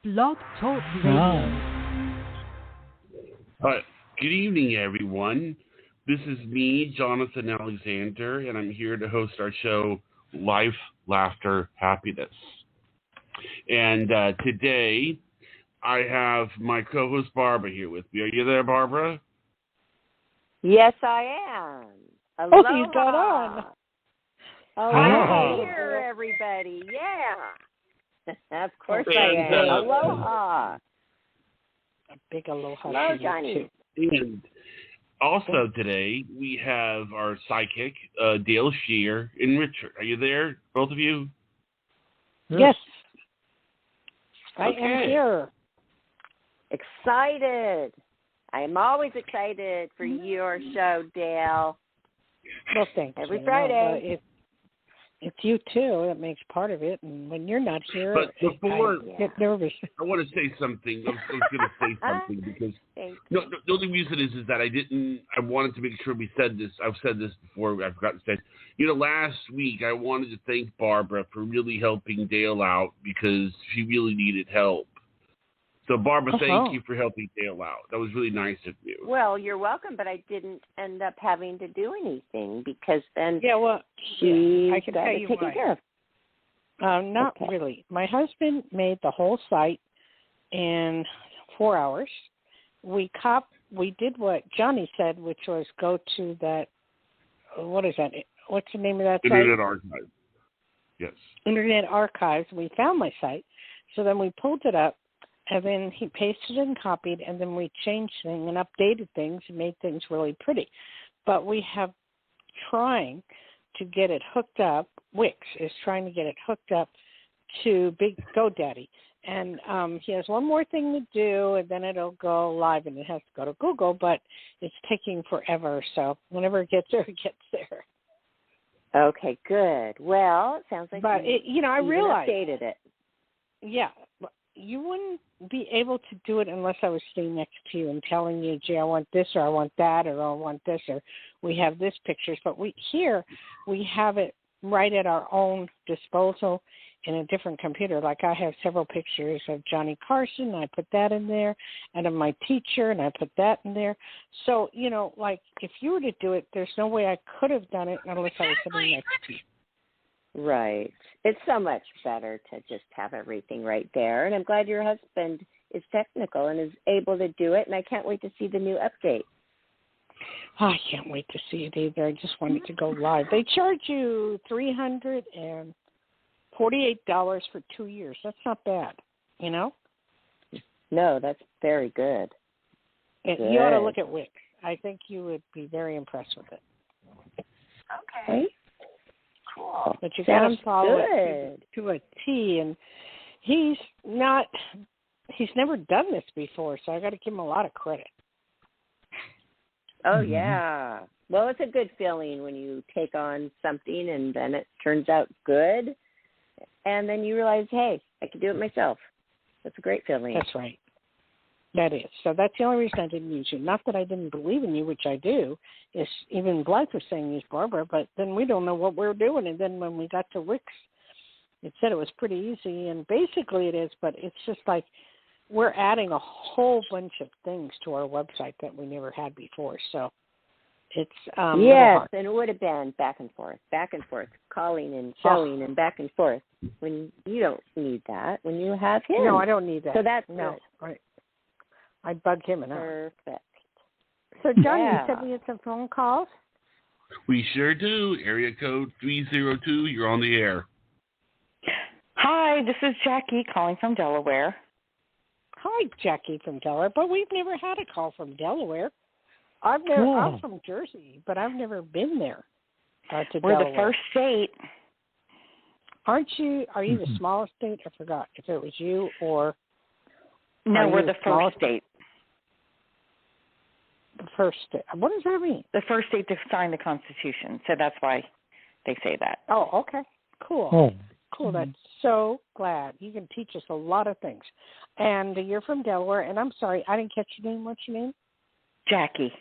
Blog Talk Radio. Good evening, everyone. This is me, Jonathan Alexander, and I'm here to host our show, Life, Laughter, Happiness. And today, I have my co-host, Barbara, here with me. Are you there, Barbara? Yes, I am. Aloha. Oh, you got on. I'm here, everybody. Yeah. Of course I am. Aloha. A big aloha. Hello, Johnny. And also today, we have our psychic, Dayle Schear, and Richard. Are you there, both of you? Yes. I Okay. am here. Excited. I am always excited for your show, Dayle. Well, thanks. Every Friday. It's you, too. That makes part of it. And when you're not here, But before I get nervous. I want to say something. I was going to say something because the only reason is that I wanted to make sure we said this. I've said this before. I forgot to say it. Last week I wanted to thank Barbara for really helping Dayle out because she really needed help. So, Barbara, thank you for helping Dayle out. That was really nice of you. Well, you're welcome, but I didn't end up having to do anything because then I can tell you taken why. care of. Not really. My husband made the whole site in 4 hours. We did what Johnny said, which was go to that, what is that? What's the name of that site? Internet Archive. Yes. Internet Archives. We found my site. So then we pulled it up. And then he pasted and copied, and then we changed things and updated things and made things really pretty. But we have trying to get it hooked up. Wix is trying to get it hooked up to Big GoDaddy. And he has one more thing to do, and then it'll go live, and it has to go to Google, but it's taking forever. So whenever it gets there, it gets there. Okay, good. Well, it sounds like I realized updated it. Yeah. You wouldn't be able to do it unless I was sitting next to you and telling you, gee, I want this or I want that or I want this or we have this pictures. But we have it right at our own disposal in a different computer. Like I have several pictures of Johnny Carson. I put that in there, and of my teacher, and I put that in there. So, like if you were to do it, there's no way I could have done it unless I was sitting next to you. Right. It's so much better to just have everything right there. And I'm glad your husband is technical and is able to do it. And I can't wait to see the new update. Oh, I can't wait to see it either. I just want it to go live. They charge you $348 for 2 years. That's not bad, No, that's very good. You ought to look at Wix. I think you would be very impressed with it. Okay. Cool. But you got to follow it to a T, and he's never done this before, so I got to give him a lot of credit. Oh, yeah. Well, it's a good feeling when you take on something and then it turns out good, and then you realize, hey, I can do it myself. That's a great feeling. That's right. That is. So that's the only reason I didn't use you. Not that I didn't believe in you, which I do. Is even Blythe was saying use Barbara, but then we don't know what we're doing. And then when we got to Wix, it said it was pretty easy, and basically it is, but it's just like we're adding a whole bunch of things to our website that we never had before. So it's yes, and it would have been back and forth, calling and showing and back and forth. When you don't need that, when you have him. No, I don't need that. So that's no. Good. Right. I bug him enough. Perfect. So, Johnny, you said we had some phone calls? We sure do. Area code 302, you're on the air. Hi, this is Jackie calling from Delaware. Hi, Jackie from Delaware, but we've never had a call from Delaware. I'm from Jersey, but I've never been there to We're Delaware. the first state. Are you the smallest state? I forgot if it was you or... No, we're the first state. The first state. What does that mean? The first state to sign the Constitution, so that's why they say that. Oh, okay. Cool. Cool. That's so glad. You can teach us a lot of things. And you're from Delaware, and I'm sorry, I didn't catch your name. What's your name? Jackie.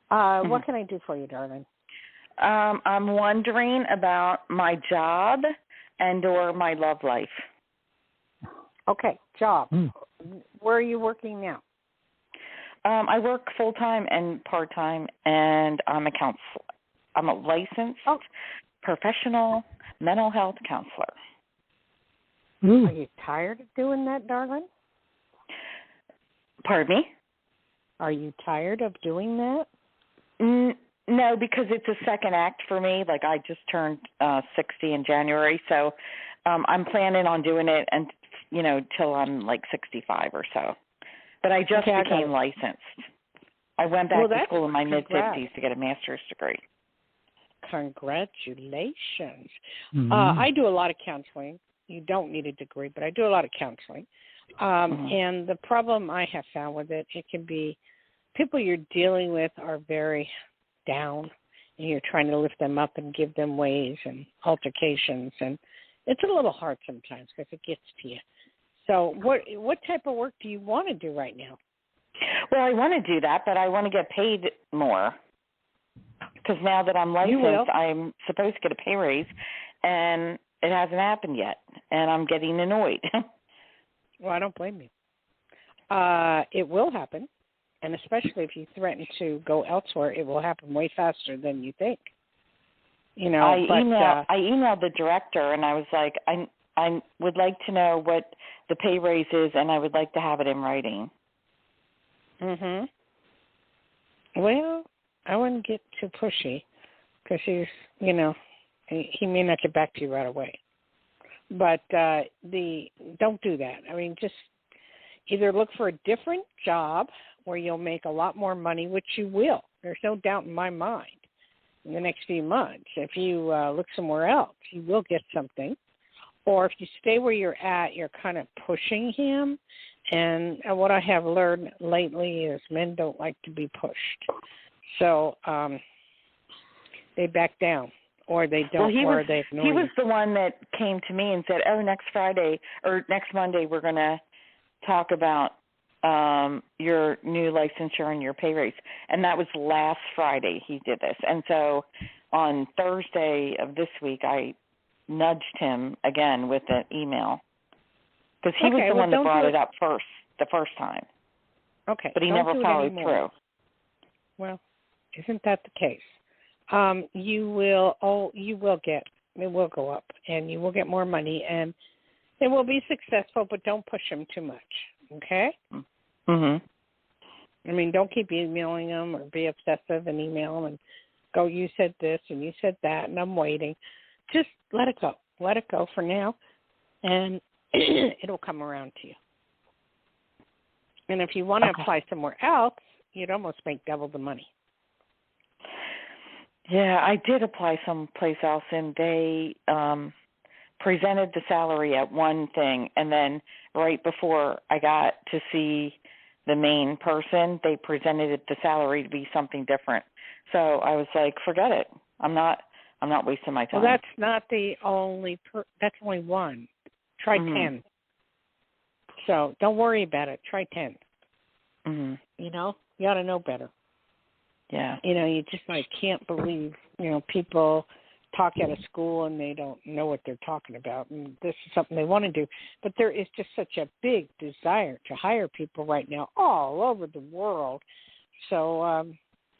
What can I do for you, darling? I'm wondering about my job and or my love life. Okay, job. Where are you working now? I work full-time and part-time, and I'm a counselor. I'm a licensed professional mental health counselor. Are you tired of doing that, darling? Pardon me? Are you tired of doing that? No, because it's a second act for me. Like, I just turned 60 in January, so I'm planning on doing it and till I'm like 65 or so. But I just became licensed. I went back to school in my mid-50s to get a master's degree. Congratulations. I do a lot of counseling. You don't need a degree, but I do a lot of counseling. And the problem I have found with it can be people you're dealing with are very down, and you're trying to lift them up and give them ways and altercations, and it's a little hard sometimes because it gets to you. So what type of work do you want to do right now? Well, I want to do that, but I want to get paid more because now that I'm licensed, I'm supposed to get a pay raise, and it hasn't happened yet, and I'm getting annoyed. Well, I don't blame you. It will happen, and especially if you threaten to go elsewhere, it will happen way faster than you think. I emailed the director, and I was like, I would like to know what the pay raise is, and I would like to have it in writing. Well, I wouldn't get too pushy because he may not get back to you right away. But don't do that. I mean, just either look for a different job where you'll make a lot more money, which you will. There's no doubt in my mind. In the next few months, if you look somewhere else, you will get something. Or if you stay where you're at, you're kind of pushing him. And what I have learned lately is men don't like to be pushed. So they back down, or they don't, or they ignore you. He was the one that came to me and said, next Friday or next Monday we're going to talk about your new licensure and your pay raise. And that was last Friday he did this. And so on Thursday of this week, I nudged him again with an email because he was the one that brought it up the first time. Okay. But he never followed through. Well, isn't that the case? You will it will go up, and you will get more money, and it will be successful, but don't push him too much, okay? I mean, don't keep emailing him or be obsessive and email him and go, you said this and you said that, and I'm waiting. Just let it go. Let it go for now, and it'll come around to you. And if you want to apply somewhere else, you'd almost make double the money. Yeah, I did apply someplace else, and they presented the salary at one thing, and then right before I got to see the main person, they presented the salary to be something different. So I was like, forget it. I'm not wasting my time. Well, that's not the only that's only one. Try 10. So don't worry about it. Try 10. You ought to know better. Yeah. You just can't believe, people talk out of school and they don't know what they're talking about. And this is something they want to do. But there is just such a big desire to hire people right now all over the world. So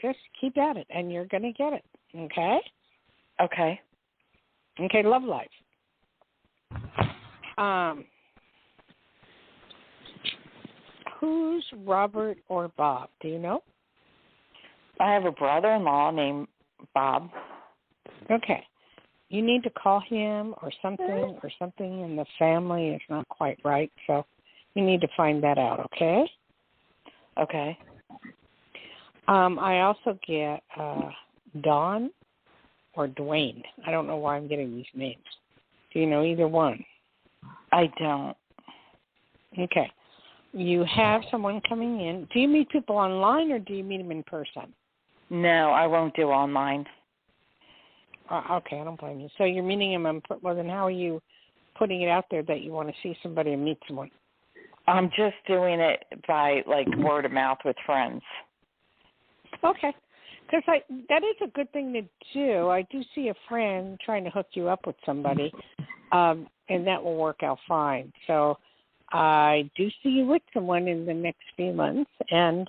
just keep at it, and you're going to get it. Okay? Okay. Okay, love life. Who's Robert or Bob? Do you know? I have a brother-in-law named Bob. Okay. You need to call him or something in the family is not quite right, so you need to find that out, okay? Okay. I also get Don or Dwayne. I don't know why I'm getting these names. Do you know either one? I don't. Okay. You have someone coming in. Do you meet people online or do you meet them in person? No, I won't do online. Okay, I don't blame you. So you're meeting them. Well, then how are you putting it out there that you want to see somebody and meet someone? I'm just doing it by, word of mouth with friends. Okay. Because that is a good thing to do. I do see a friend trying to hook you up with somebody, and that will work out fine. So I do see you with someone in the next few months, and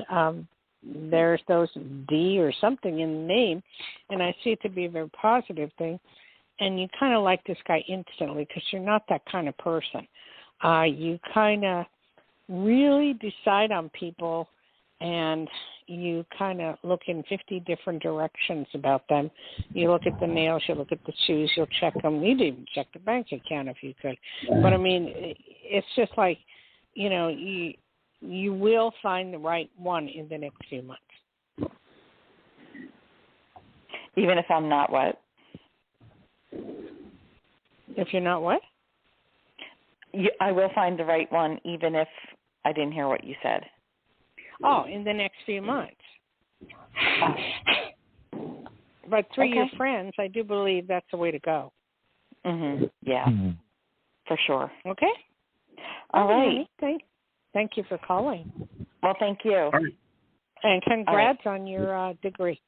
there's those D or something in the name, and I see it to be a very positive thing. And you kind of like this guy instantly because you're not that kind of person. You kind of really decide on people, and you kind of look in 50 different directions about them. You look at the nails, you look at the shoes, you'll check them. You'd even check the bank account if you could. But, I mean, it's just like, you know, you will find the right one in the next few months. Even if I'm not what? If you're not what? I will find the right one, even if I didn't hear what you said. Oh, in the next few months. But through your friends, I do believe that's the way to go. Yeah, for sure. Okay. All right. Thank you for calling. Well, thank you. All right. And congrats on your degree.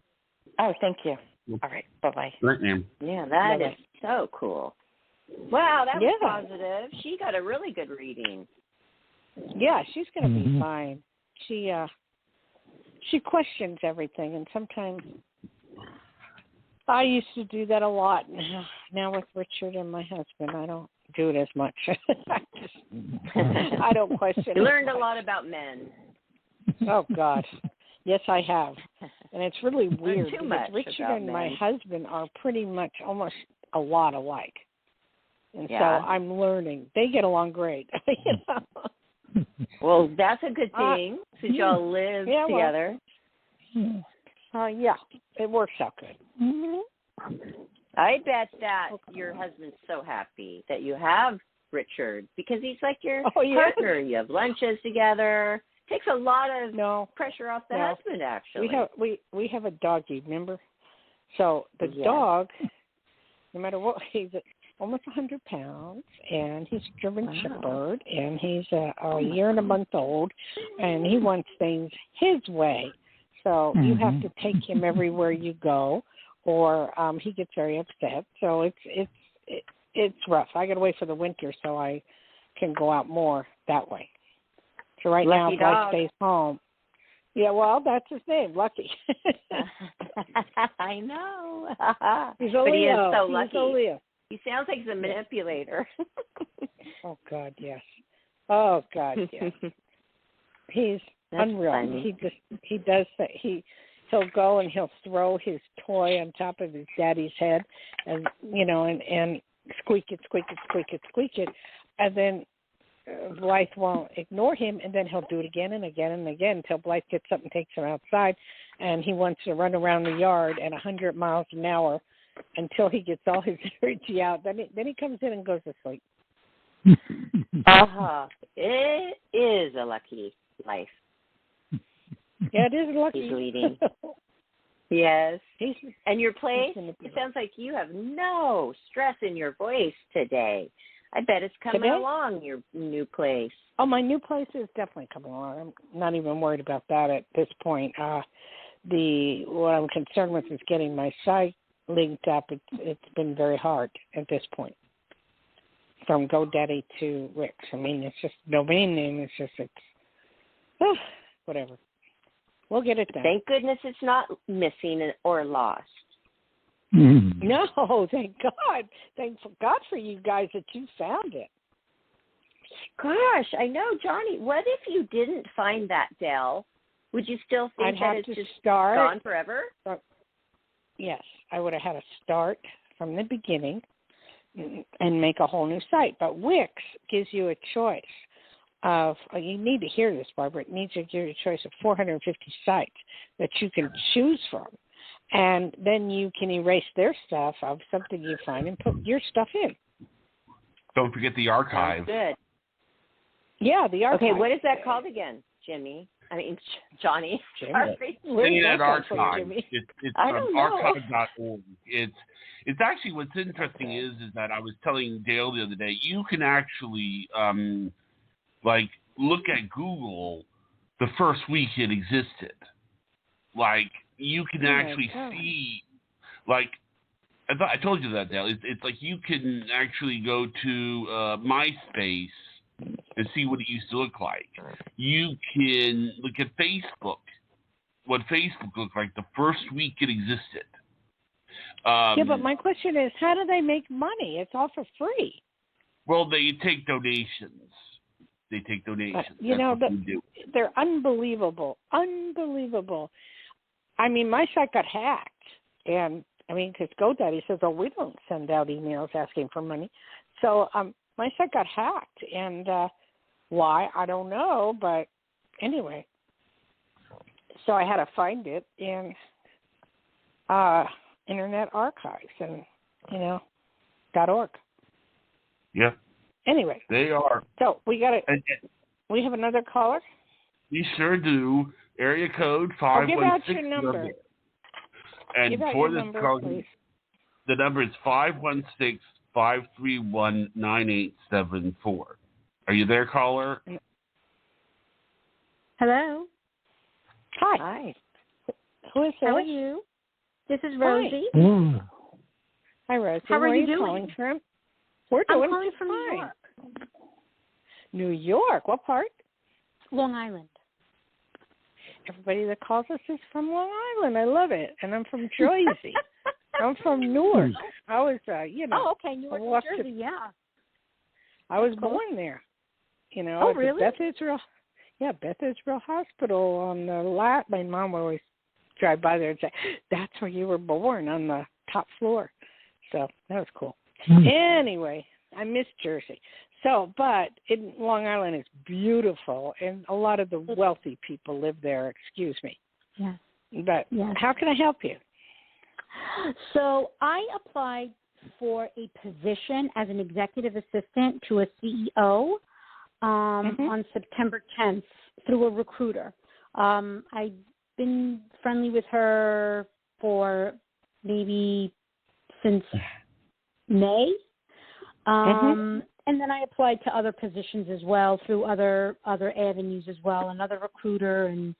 Oh, thank you. All right. Bye-bye. Right, ma'am. Yeah, that is so cool. Wow, that was positive. She got a really good reading. Yeah, she's going to be fine. She questions everything, and sometimes I used to do that a lot. Now with Richard and my husband, I don't do it as much. I don't question. You learned a lot about men. Oh God, yes, I have, and it's really weird too because much Richard about and men. my husband are pretty much almost a lot alike, and so Yeah. I'm learning. They get along great. You know? Well, that's a good thing since y'all live together. Yeah, it works out good. I bet that your husband's so happy that you have Richard because he's like your partner. You have lunches together. Takes a lot of pressure off the husband, actually. We have a doggy, remember? So the dog, no matter what, he's almost 100 pounds, and he's a German Shepherd, and he's a year and a month old, and he wants things his way. So you have to take him everywhere you go, or he gets very upset. So it's rough. I got to wait for the winter so I can go out more that way. So right Lucky now, dog. Blythe stays home. Yeah, well, that's his name, Lucky. I know. He's a but Leo. he is so He's lucky. a Leo. He sounds like he's a manipulator. Oh God, yes. Oh God, yes. He's That's unreal. funny. He does that. He'll go and he'll throw his toy on top of his daddy's head, and and squeak it, and then Blythe won't ignore him, and then he'll do it again and again and again until Blythe gets up and takes him outside, and he wants to run around the yard at 100 miles an hour until he gets all his energy out. Then he comes in and goes to sleep. It is a lucky life. Yeah, it is lucky. He's leading. Yes. And your place, it sounds like you have no stress in your voice today. I bet it's coming along, your new place. Oh, my new place is definitely coming along. I'm not even worried about that at this point. What I'm concerned with is getting my site linked up. It's been very hard at this point. From GoDaddy to Wix. I mean, it's just domain name. It's whatever. We'll get it done. Thank goodness it's not missing or lost. No, thank God. Thank God for you guys that you found it. Gosh, I know, Johnny. What if you didn't find that, Dayle? Would you still think that it's just gone forever? Yes, I would have had to start from the beginning and make a whole new site. But Wix gives you a choice of, you need to hear this, Barbara, it needs to give you a choice of 450 sites that you can choose from. And then you can erase their stuff of something you find and put your stuff in. Don't forget the archive. That's good. Yeah, the archive. Okay, what is that called again, Johnny? Jimmy. Internet Archive. It's archive.org. It's actually, what's interesting is that I was telling Dayle the other day, you can actually look at Google the first week it existed. You can actually see, I told you that, Dayle. It's like you can actually go to MySpace and see what it used to look like. You can look at Facebook, what Facebook looked like the first week it existed. Yeah, but my question is, how do they make money? It's all for free. Well, they take donations. But, you know, they're unbelievable. Unbelievable. I mean, my site got hacked. And, I mean, because GoDaddy says, oh, we don't send out emails asking for money. So my site got hacked. And why, I don't know. But anyway, so I had to find it in Internet Archives and, .org. Yeah. Anyway. They are. So we we have another caller? We sure do. Area code 516. Give out your number. And give out for your this number, call, please. The number is 516-531-9874. Are you there, caller? Hello. Hi. Who is this? How are you? This is Rosie. Hi, Rosie. How Where are you doing? Calling from? We're doing I'm calling from fine. New York. New York? What part? Long Island. Everybody that calls us is from Long Island. I love it. And I'm from Jersey. I'm from Newark. I was, Oh, okay. Newark, New Jersey, yeah. I was born there. Oh, really? Beth Israel Hospital on the lot. My mom would always drive by there and say, that's where you were born, on the top floor. So that was cool. Anyway, I miss Jersey. So, but Long Island is beautiful, and a lot of the wealthy people live there. Excuse me. Yeah. But how can I help you? So I applied for a position as an executive assistant to a CEO on September 10th through a recruiter. I've been friendly with her for maybe since May. And then I applied to other positions as well through other avenues as well, another recruiter and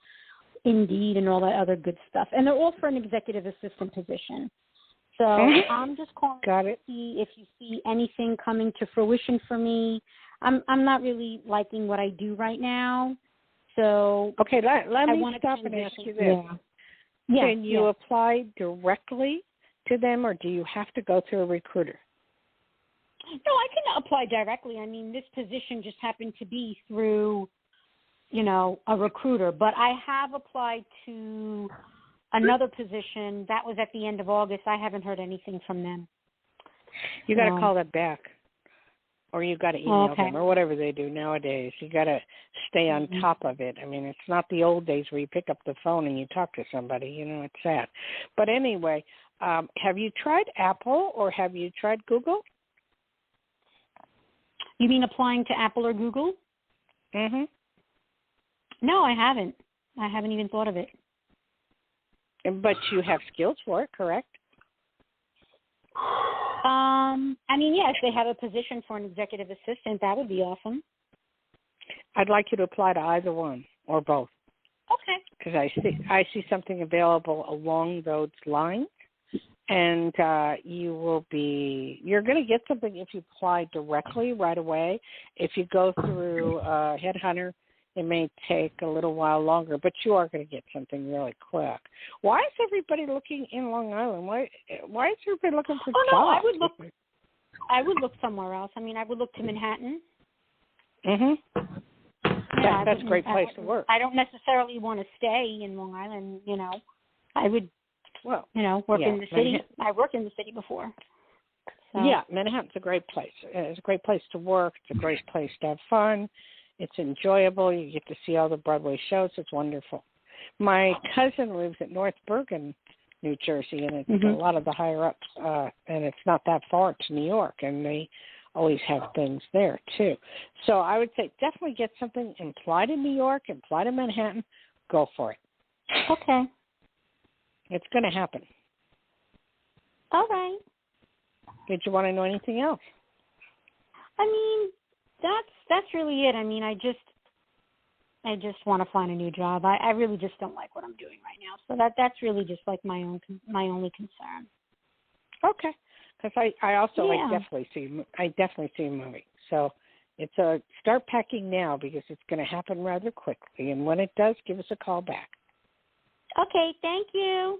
Indeed and all that other good stuff. And they're all for an executive assistant position. So I'm just calling to see if you see anything coming to fruition for me. I'm not really liking what I do right now. So okay, let me stop and ask you this. Yeah. Can you apply directly to them, or do you have to go through a recruiter? No, I can apply directly. I mean, this position just happened to be through, a recruiter. But I have applied to another position. That was at the end of August. I haven't heard anything from them. You got to call them back, or you got to email them, or whatever they do nowadays. You got to stay on top of it. I mean, it's not the old days where you pick up the phone and you talk to somebody. It's sad. But anyway, have you tried Apple or have you tried Google? You mean applying to Apple or Google? Mm-hmm. No, I haven't. I haven't even thought of it. But you have skills for it, correct? If they have a position for an executive assistant, that would be awesome. I'd like you to apply to either one or both. Okay. Because I see something available along those lines. And you're going to get something if you apply directly right away. If you go through a headhunter, it may take a little while longer, but you are going to get something really quick. Why is everybody looking in Long Island? Why is everybody looking for jobs? No, I would look somewhere else. I mean, I would look to Manhattan. Yeah, that's a great place to work. I don't necessarily want to stay in Long Island, I would work in the city. I worked in the city before. So. Yeah, Manhattan's a great place. It's a great place to work. It's a great place to have fun. It's enjoyable. You get to see all the Broadway shows. It's wonderful. My cousin lives at North Bergen, New Jersey, and it's a lot of the higher-ups, and it's not that far to New York, and they always have things there, too. So I would say definitely get something, apply to New York, apply to Manhattan, go for it. Okay. It's going to happen. All right. Did you want to know anything else? I mean, that's really it. I mean, I just want to find a new job. I really just don't like what I'm doing right now. So that's really just like my only concern. Okay. Because I definitely see you moving. So Start packing now because it's going to happen rather quickly. And when it does, give us a call back. Okay, thank you.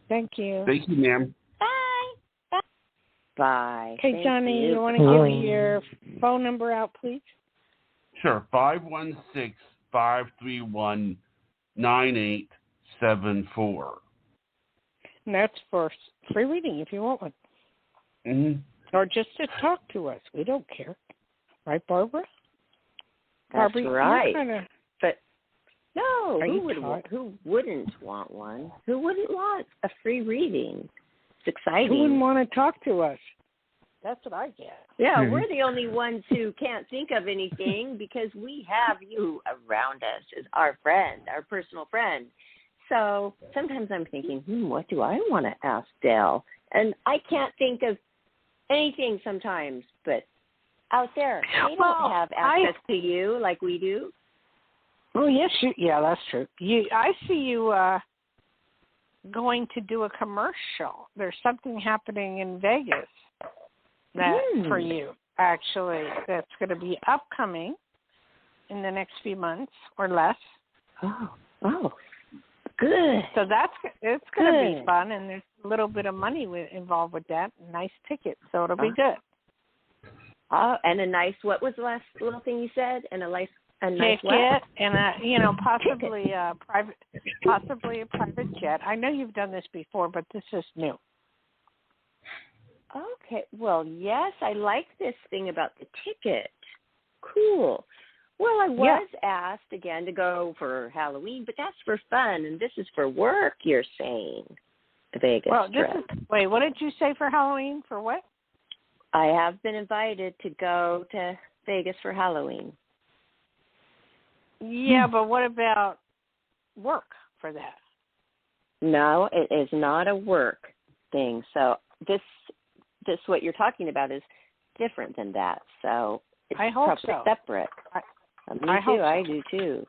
Thank you. Thank you, ma'am. Bye. Bye. Okay, Thank Johnny, you want to give your phone number out, please? Sure. 516-531-9874. And that's for free reading if you want one. Mm-hmm. Or just to talk to us. We don't care. Right, Barbara? That's Barbara, right. But no, who wouldn't want one? Who wouldn't want a free reading? It's exciting. Who wouldn't want to talk to us? That's what I get. Yeah, we're the only ones who can't think of anything because we have you around us as our friend, our personal friend. So sometimes I'm thinking, what do I want to ask Dayle? And I can't think of anything sometimes, but out there, they don't have access to you like we do. Oh, yes, yeah, that's true. I see you going to do a commercial. There's something happening in Vegas for you, actually, that's going to be upcoming in the next few months or less. Oh, good. So it's going to be fun, and there's a little bit of money involved with that. Nice ticket, so it'll be good. And a nice, what was the last little thing you said? And a nice ticket, what? And possibly a private jet. I know you've done this before, but this is new. Okay. Well, yes, I like this thing about the ticket. Cool. Well, I was asked again to go for Halloween, but that's for fun, and this is for work, you're saying, the Vegas trip. Wait, what did you say for Halloween? For what? I have been invited to go to Vegas for Halloween. Yeah, but what about work for that? No, it is not a work thing. So this what you're talking about is different than that. So it's probably separate. I do too.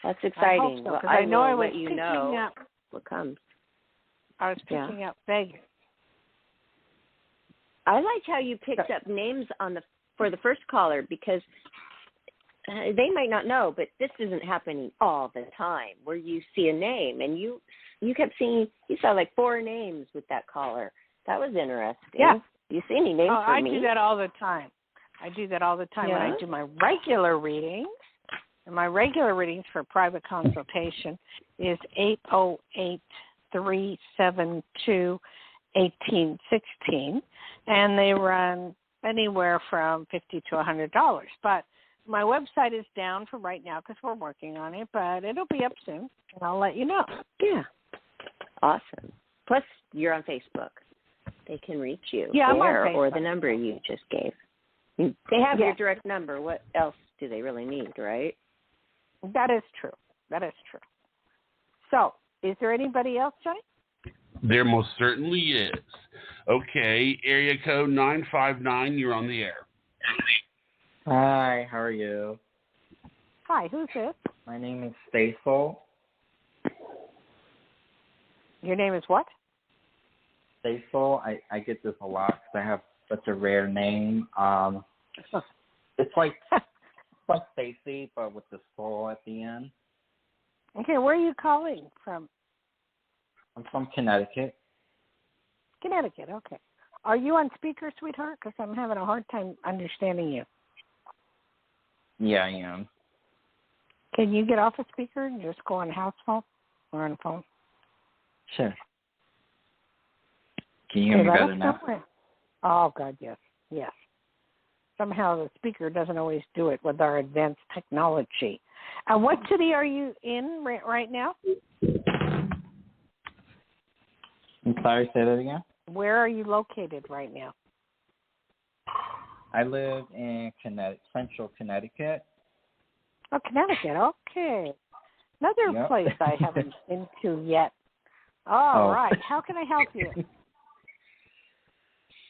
That's exciting. I hope so, I know I was let you know what comes. I was picking up Vegas. I liked how you picked up names for the first caller because they might not know, but this isn't happening all the time where you see a name and you kept seeing, you saw like 4 names with that caller. That was interesting. Yeah. You see any names for me? I do that all the time. When I do my regular readings. And my regular readings for private consultation is 808-372-1816. And they run anywhere from $50 to $100. But my website is down for right now because we're working on it, but it'll be up soon, and I'll let you know. Yeah. Awesome. Plus, you're on Facebook. They can reach you there, I'm on Facebook. Or the number you just gave. They have your direct number. What else do they really need, right? That is true. So, is there anybody else, Johnny? There most certainly is. Okay, area code 959, you're on the air. Hi, how are you? Hi, who's this? My name is Dayle. Your name is what? Dayle. I get this a lot because I have such a rare name. It's like Stacy, but with the soul at the end. Okay, where are you calling from? I'm from Connecticut. Connecticut, okay. Are you on speaker, sweetheart? Because I'm having a hard time understanding you. Yeah, I am. Can you get off a speaker and just go on house phone or on phone? Sure. Can you hear me better now? Oh, God, yes. Yes. Somehow the speaker doesn't always do it with our advanced technology. What city are you in right now? I'm sorry, say that again? Where are you located right now? I live in Central Connecticut. Oh, Connecticut, okay. Another place I haven't been to yet. All right. How can I help you?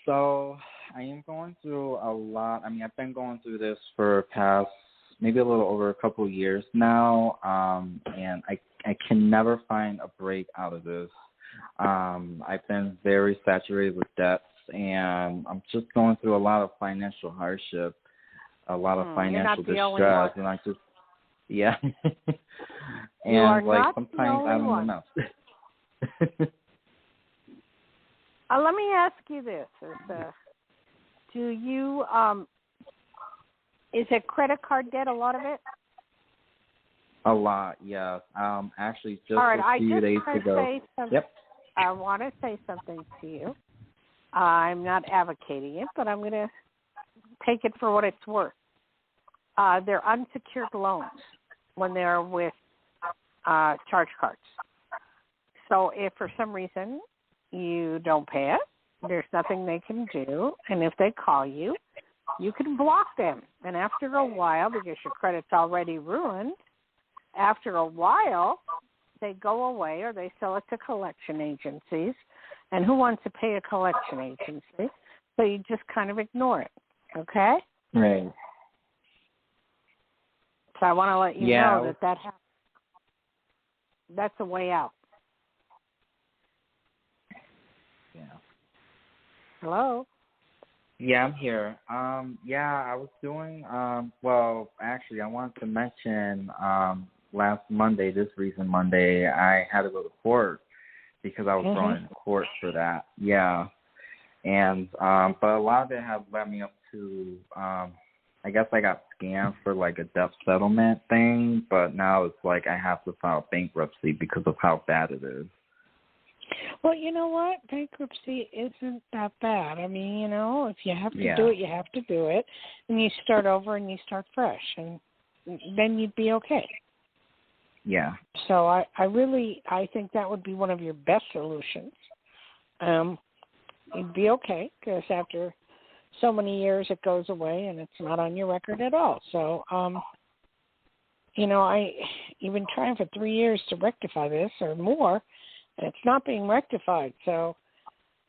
So I am going through a lot. I mean, I've been going through this for past maybe a little over a couple of years now, and I can never find a break out of this. I've been very saturated with debts, and I'm just going through a lot of financial hardship. a lot of financial distress, and I just, yeah. And you are like not sometimes I don't know. Let me ask you this: do you is it credit card debt? A lot of it? A lot, yes. Actually, just all right, a few days ago. Yep. I want to say something to you. I'm not advocating it, but I'm going to take it for what it's worth. They're unsecured loans when they're with charge cards. So if for some reason you don't pay it, there's nothing they can do. And if they call you, you can block them. And after a while, because your credit's already ruined, after a while, they go away or they sell it to collection agencies. And who wants to pay a collection agency? So you just kind of ignore it, okay? Right. So I want to let you know that happens. That's a way out. Yeah. Hello? Yeah, I'm here. Yeah, I was doing, well, actually, I wanted to mention last Monday, this recent Monday, I had to go to court because I was thrown in court for that. Yeah. And, but a lot of it has led me up to, I guess I got scammed for like a debt settlement thing, but now it's like I have to file bankruptcy because of how bad it is. Well, you know what? Bankruptcy isn't that bad. I mean, you know, if you have to do it, you have to do it. And you start over and you start fresh. And then you'd be okay. Yeah. So I think that would be one of your best solutions. You'd be okay because after so many years it goes away and it's not on your record at all. So, you know, you've been trying for 3 years to rectify this or more, and it's not being rectified. So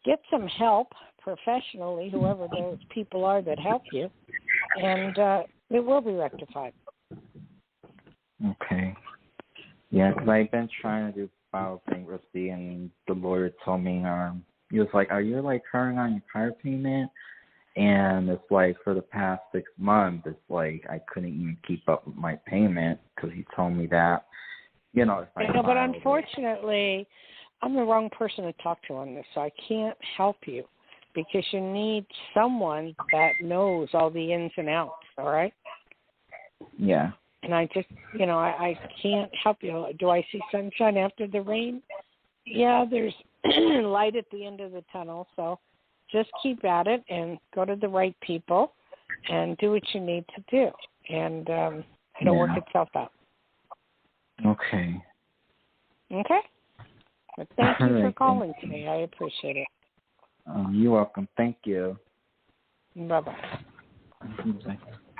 get some help professionally, whoever those people are that help you, and it will be rectified. Okay. Yeah, because I've been trying to file bankruptcy, and the lawyer told me, he was like, are you, like, current on your car payment? And it's like for the past 6 months, it's like I couldn't even keep up with my payment because he told me that, you know, if I but unfortunately, I'm the wrong person to talk to on this, so I can't help you because you need someone that knows all the ins and outs, all right? Yeah. And I just, you know, I can't help you. Do I see sunshine after the rain? Yeah, there's light at the end of the tunnel, so just keep at it and go to the right people and do what you need to do. And it'll work itself out. Okay. Okay? But thank you for calling today. I appreciate it. You're welcome. Thank you. Bye-bye.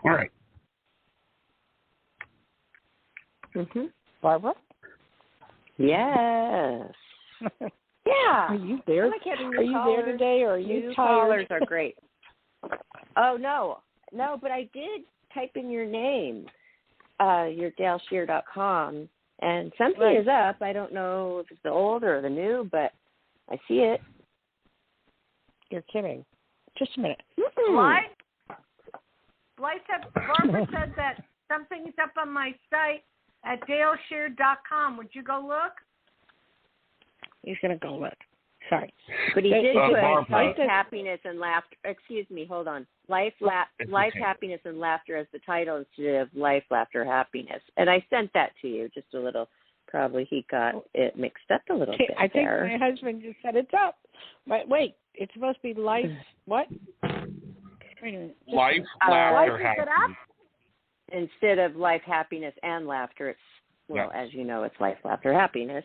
All right. Barbara? Yes. Yeah. Are you there? Are you there today, or are you tired? Callers are great. Oh, no, but I did type in your name, your DayleSchear.com, and something is up. I don't know if it's the old or the new, but I see it. You're kidding. Just a minute. Blythe said, Barbara said that something's up on my site at DayleSchear.com. Would you go look? He's going to go look. Sorry. But he did put life, happiness, and laughter. Excuse me, hold on. Life, happiness, and laughter as the title instead of life, laughter, happiness. And I sent that to you, just a little. Probably he got it mixed up a little bit. I think my husband just said it's up. But wait, it's supposed to be life, what? Wait a minute. Life, laughter, happiness. Instead of life, happiness, and laughter, it's, as you know, it's life, laughter, happiness.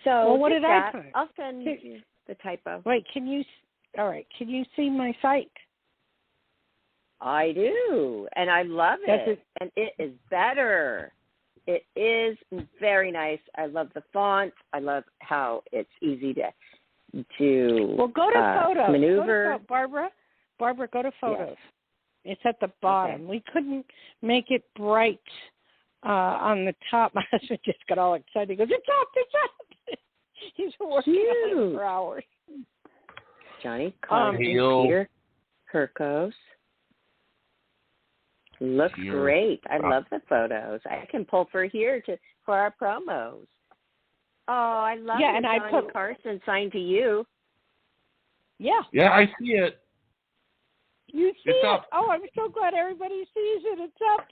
So what did I put? I'll send you the typo. Wait, can you see my site? I do, and I love it. And it is better. It is very nice. I love the font. I love how it's easy to well, go to photos. Maneuver. Go to Barbara, go to photos. Yes. It's at the bottom. Okay. We couldn't make it bright on the top. My husband just got all excited. He goes, it's up. He's been working on it for hours. Johnny, Peter, Kirkos. Looks great. I love the photos. I can pull for our promos. Oh, I love it. And I put Carson signed to you. Yeah. Yeah, I see it. You see it's it? Up. Oh, I'm so glad everybody sees it. It's up.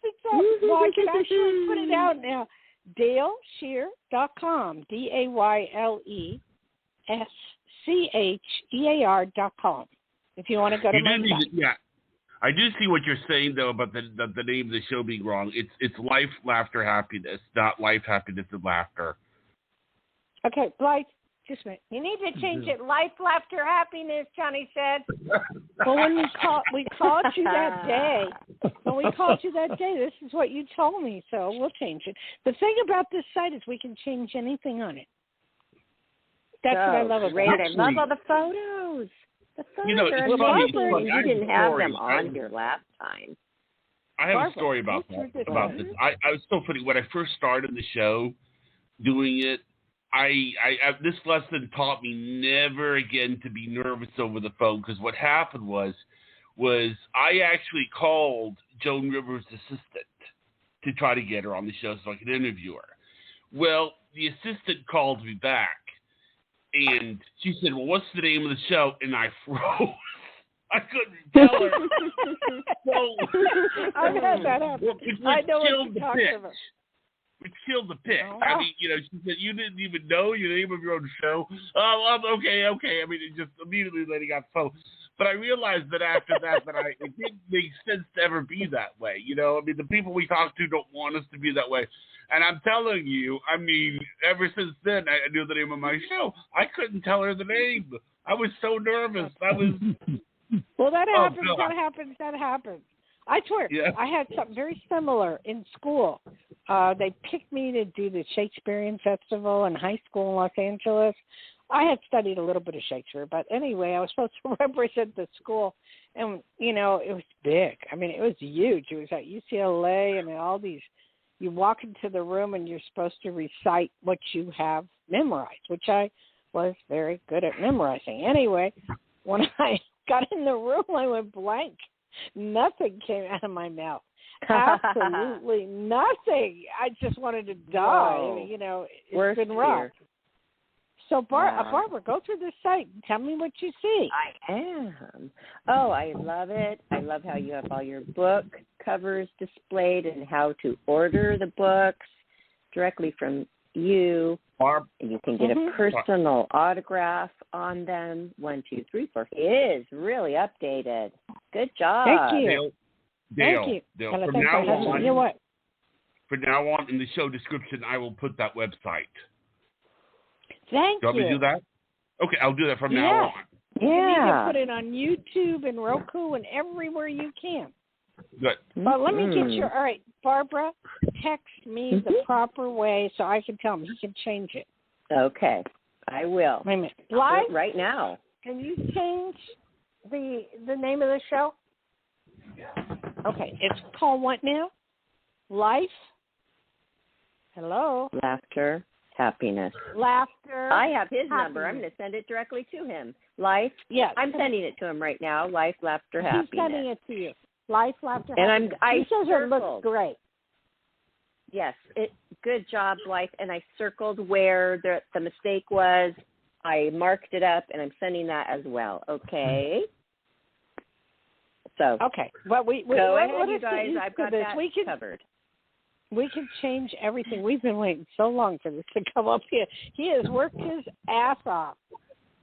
Well, I can actually put it out now. DayleSchear.com. DayleSchear.com. If you want to go to my site. Yeah. I do see what you're saying, though, about the name of the show being wrong. It's Life, Laughter, Happiness, not Life, Happiness, and Laughter. Okay, Blythe, just a minute. You need to change it. Life, Laughter, Happiness, Johnny said. Well, when we called you that day, this is what you told me, so we'll change it. The thing about this site is we can change anything on it. That's what I love about it. I love all the photos. The photos it's are funny. amazing. You didn't have them on here last time. I have a story about this. I was so funny. When I first started the show, doing it, I this lesson taught me never again to be nervous over the phone, because what happened was I actually called Joan Rivers' assistant to try to get her on the show so I could interview her. Well, the assistant called me back, and she said, "Well, what's the name of the show?" And I froze. I couldn't tell her. I've had that happen. I know what you're talking about. Which killed the pitch. Oh. I mean, she said, "You didn't even know the name of your own show." Oh, okay. I mean, it just immediately letting out the phone. But I realized that after that, it didn't make sense to ever be that way. I mean, the people we talk to don't want us to be that way. And I'm telling you, I mean, ever since then, I knew the name of my show. I couldn't tell her the name. I was so nervous. Well, that happens. That happens. I swear, I had something very similar in school. They picked me to do the Shakespearean Festival in high school in Los Angeles. I had studied a little bit of Shakespeare, but anyway, I was supposed to represent the school, and, it was big. I mean, it was huge. It was at UCLA, and all these, you walk into the room, and you're supposed to recite what you have memorized, which I was very good at memorizing. Anyway, when I got in the room, I went blank. Nothing came out of my mouth. Absolutely nothing. I just wanted to die. Whoa. It's been rough. So, Barbara, go through this site and tell me what you see. I am. Oh, I love it. I love how you have all your book covers displayed and how to order the books directly from you. And you can get a personal autograph on them. 1, 2, 3, 4. It is really updated. Good job. Thank you. Dale, Thank you. From now on, in the show description, I will put that website. Thank you. Want me to do that? Okay, I'll do that from now on. Yeah. You need to put it on YouTube and Roku and everywhere you can. Good. But let me get your, all right, Barbara, text me the proper way so I can tell him. He can change it. Okay, I will. Wait a minute. Live? Right now. Can you change the name of the show? Okay, it's called what now? Life? Hello? Laughter, happiness. Laughter. I have his happiness. number. I'm going to send it directly to him. Life. Yes. I'm sending it to him right now. Life, laughter, happiness. He's sending it to you. Life, laughter, and happiness. He says it looks great. Yes, good job, Life. And I circled where the mistake was. I marked it up, and I'm sending that as well. Okay. So. Okay. Well, go ahead, you guys. I've got that covered. We can change everything. We've been waiting so long for this to come up here. He has worked his ass off,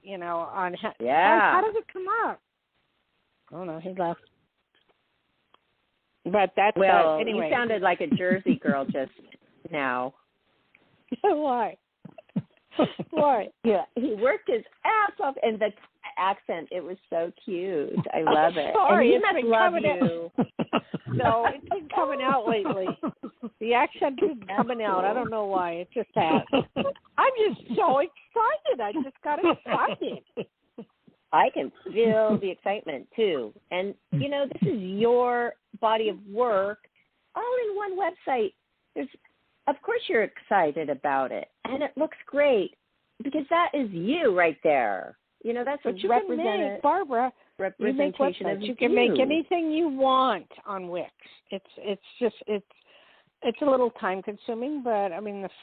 on how did it come up? Oh, no, he left. But that's anyway. You sounded like a Jersey girl just now. Why? Why? Yeah, he worked his ass off, and the accent, it was so cute. I love it. Sorry, and he must love you. No, it's been coming out lately. The accent is coming out. I don't know why. It just has. I'm just so excited. I just got excited. I can feel the excitement, too. And, this is your body of work all in one website. Of course you're excited about it. And it looks great because that is you right there. That's what what you can make, Barbara. representation of You can make anything you want on Wix. It's a little time consuming, but I mean, it's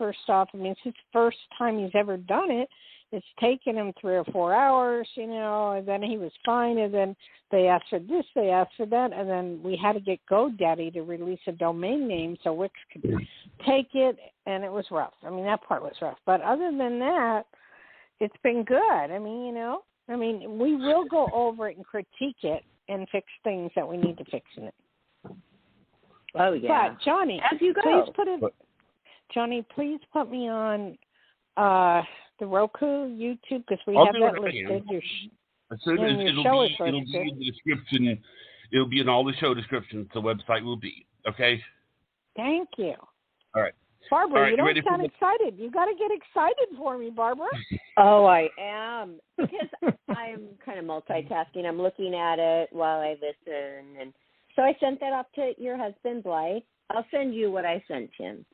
his first time he's ever done it. It's taken him 3 or 4 hours, and then he was fine. And then they asked for this, they asked for that, and then we had to get GoDaddy to release a domain name so Wix could take it, and it was rough. I mean, that part was rough. But other than that, it's been good. I mean, we will go over it and critique it and fix things that we need to fix in it. Oh, yeah. But, Johnny, as you go. Johnny, please put me on the Roku, YouTube, because we have that listed. It'll be in the description. It'll be in all the show descriptions. The website will be. Okay? Thank you. All right. Barbara, you don't sound excited. You got to get excited for me, Barbara. Oh, I am. Because I'm kind of multitasking. I'm looking at it while I listen. And so I sent that off to your husband, Blythe. I'll send you what I sent him.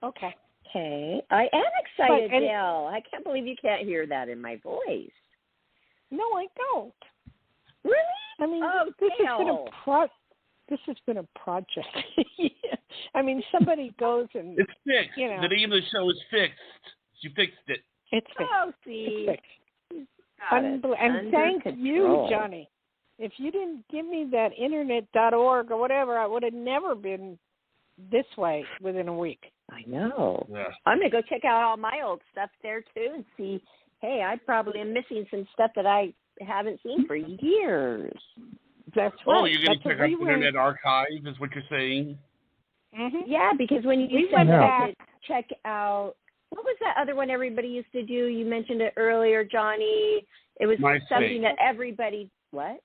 Okay. Okay. I am excited, Dayle. I can't believe you can't hear that in my voice. No, I don't. Really? I mean, this has been a project. I mean, somebody goes and... It's fixed. The name of the show is Fixed. She fixed it. It's fixed. Oh, see. It's fixed. And thank you, Johnny. If you didn't give me that internet.org or whatever, I would have never been this way within a week. I know. Yeah. I'm going to go check out all my old stuff there, too, and see, hey, I probably am missing some stuff that I haven't seen for years. That's right. Oh, you're going to check out Internet Archive, is what you're saying? Mm-hmm. Yeah, because when you said that, check out, what was that other one everybody used to do? You mentioned it earlier, Johnny. It was something that everybody, what?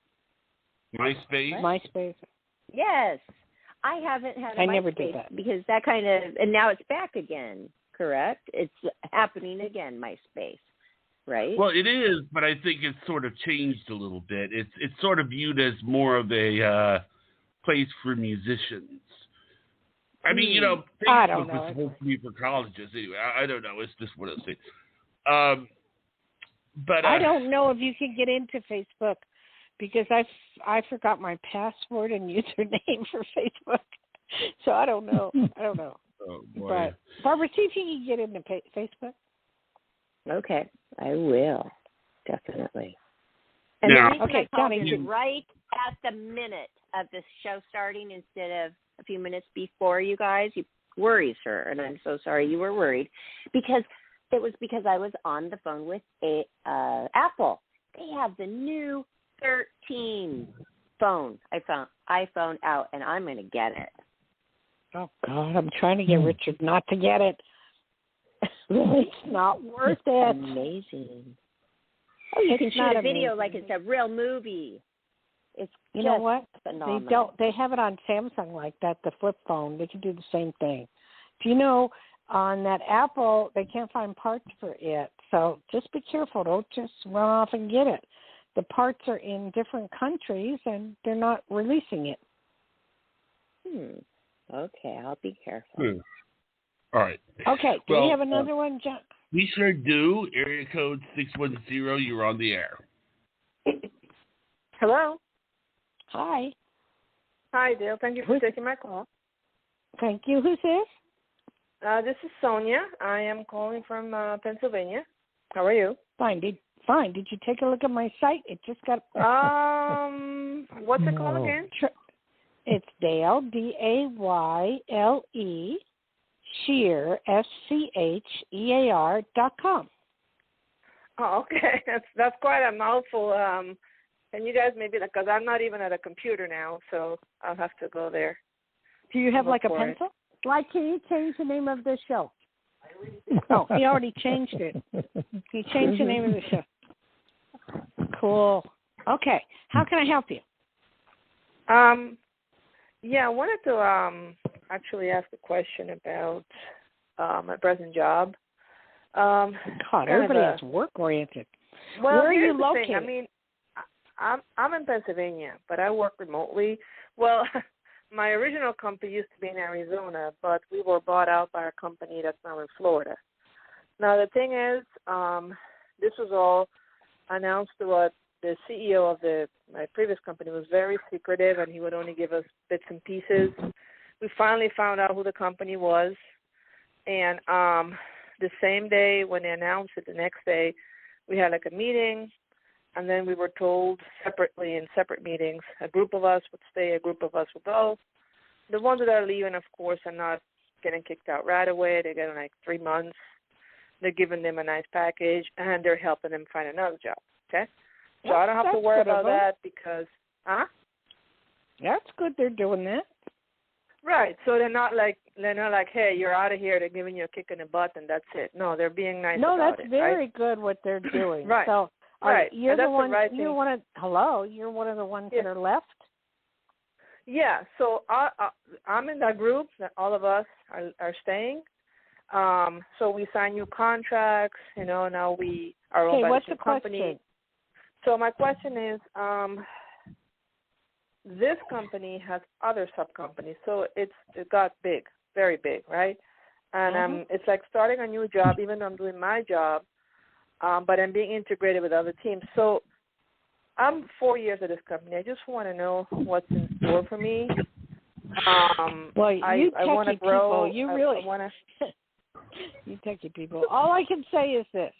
MySpace? Yes. I haven't had a MySpace. Never did that. Because that kind of, and now it's back again, correct? It's happening again, MySpace, right? Well, it is, but I think it's sort of changed a little bit. It's sort of viewed as more of a place for musicians. I mean, Facebook was supposed to be for colleges. Anyway, I don't know. It's just what it's saying. But I don't know if you can get into Facebook because I forgot my password and username for Facebook, so I don't know. Oh, boy. But Barbara, see if you can get into Facebook. Okay, I will definitely. And now, okay, Johnny, right at the minute of this show starting instead of a few minutes before, you guys, you worries her, and I'm so sorry you were worried because I was on the phone with Apple. They have the new 13 phone. iPhone out, and I'm going to get it. Oh God, I'm trying to get Richard not to get it. It's not worth it. Amazing. Oh, you can shoot a video like it's a real movie. It's you know what? Phenomenal. They have it on Samsung like that, the flip phone. They can do the same thing. Do you know on that Apple they can't find parts for it? So just be careful. Don't just run off and get it. The parts are in different countries and they're not releasing it. Okay, I'll be careful. All right. Okay, do we have another one, John? We sure do. Area code 610, you're on the air. Hello. Hi. Hi, Dayle. Thank you for taking my call. Thank you. Who's this? This is Sonia. I am calling from Pennsylvania. How are you? Fine. Did you take a look at my site? It just got... What's it called again? It's Dayle, Dayle, Schear, SCHEAR.com. Oh, okay. That's quite a mouthful. And you guys maybe, because I'm not even at a computer now, so I'll have to go there. Do you have like a pencil? Like, can you change the name of the show? Oh, he already changed it. He changed the name of the show. Cool. Okay. How can I help you? Yeah, I wanted to actually ask a question about my present job. God, everybody is work-oriented. Well, where are you located? Thing. I mean, I'm in Pennsylvania, but I work remotely. Well, my original company used to be in Arizona, but we were bought out by a company that's now in Florida. Now, the thing is, this was all announced to us the CEO of my previous company was very secretive, and he would only give us bits and pieces. We finally found out who the company was, and the same day when they announced it, the next day, we had like a meeting, and then we were told separately in separate meetings, a group of us would stay, a group of us would go. The ones that are leaving, of course, are not getting kicked out right away. They're getting like 3 months. They're giving them a nice package, and they're helping them find another job, okay? So I don't have to worry about that because, That's good they're doing that. Right. So they're not like, hey, you're out of here. They're giving you a kick in the butt, and that's it. No, they're being nice about it. No, that's very good what they're doing. Right. So, right. You're the one. Right you're one of. Hello. You're one of the ones that are left. Yeah. So I'm in that group that all of us are staying. So we sign new contracts. Now we are owned by the company. Question? So my question is, this company has other sub-companies, so it got big, very big, right? And it's like starting a new job, even though I'm doing my job, but I'm being integrated with other teams. So I'm 4 years at this company. I just want to know what's in store for me. Well, you I want to grow. People, you really want to. You techie people. All I can say is this.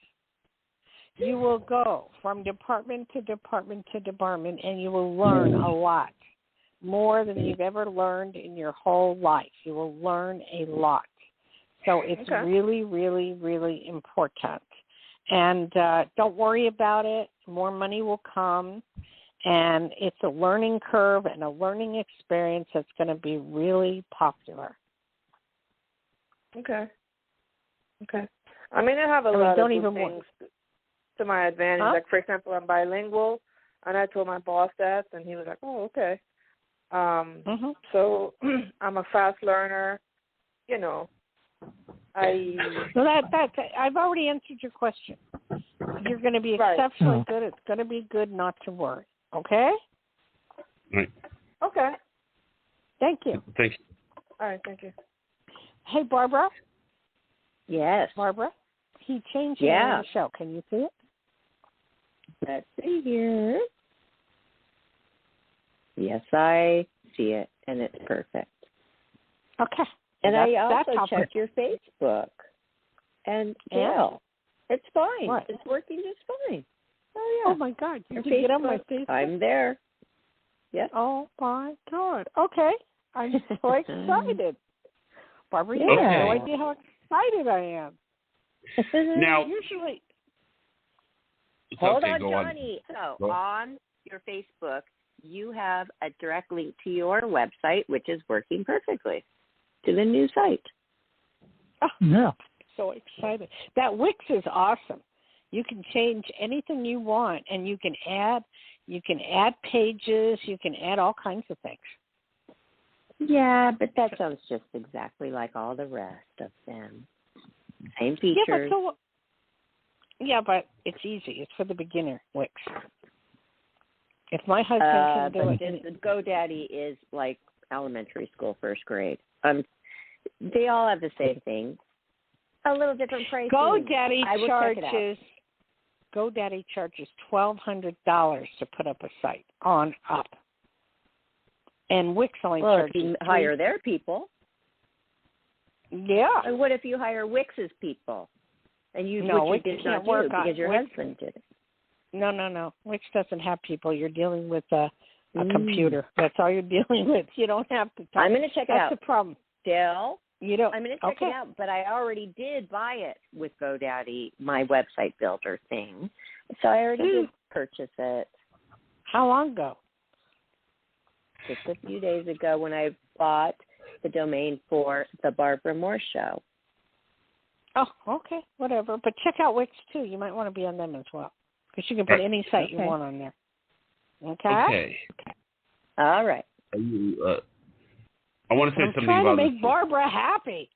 You will go from department to department to department, and you will learn a lot, more than you've ever learned in your whole life. You will learn a lot. So it's really, really, really important. And don't worry about it. More money will come, and it's a learning curve and a learning experience that's going to be really popular. Okay. I mean, I have a lot of things to my advantage. Like, for example, I'm bilingual, and I told my boss that, and he was like, oh, okay. So I'm a fast learner. I've already answered your question. You're going to be exceptionally good. It's going to be good not to worry. Okay? Right. Okay. Thank you. Thanks. All right, thank you. Hey, Barbara. Yes. Barbara, he changed the name of the show. Can you see it? Let's see here. Yes, I see it, and it's perfect. Okay. And I also checked your Facebook. And, it's fine. What? It's working just fine. Oh, yeah. Oh, my God. Did you get on my Facebook? I'm there. Yes. Oh, my God. Okay. I'm so excited. Barbara, you have no idea how excited I am. Now, usually. Hold on, Johnny. So on your Facebook, you have a direct link to your website, which is working perfectly, to the new site. Oh, yeah. So excited. That Wix is awesome. You can change anything you want, and you can add pages, you can add all kinds of things. Yeah, but that sounds just exactly like all the rest of them. Same features. But it's easy. It's for the beginner, Wix. If my husband can do it. GoDaddy is like elementary school, first grade. They all have the same thing. A little different pricing. GoDaddy charges $1,200 to put up a site on up. And Wix only charges. If you hire their people. Yeah. And what if you hire Wix's people? And you did not do because your husband did it. No. Wix doesn't have people. You're dealing with a computer. That's all you're dealing with. You don't have to talk. I'm going to check it out. That's the problem. Dayle, I'm going to check it out, but I already did buy it with GoDaddy, my website builder thing. So I already did purchase it. How long ago? Just a few days ago when I bought the domain for the Barbara Moore Show. Oh, okay, whatever. But check out Wix, too. You might want to be on them as well, because you can put any site you want on there. Okay? All right. I want to say something about I'm trying to make Barbara happy.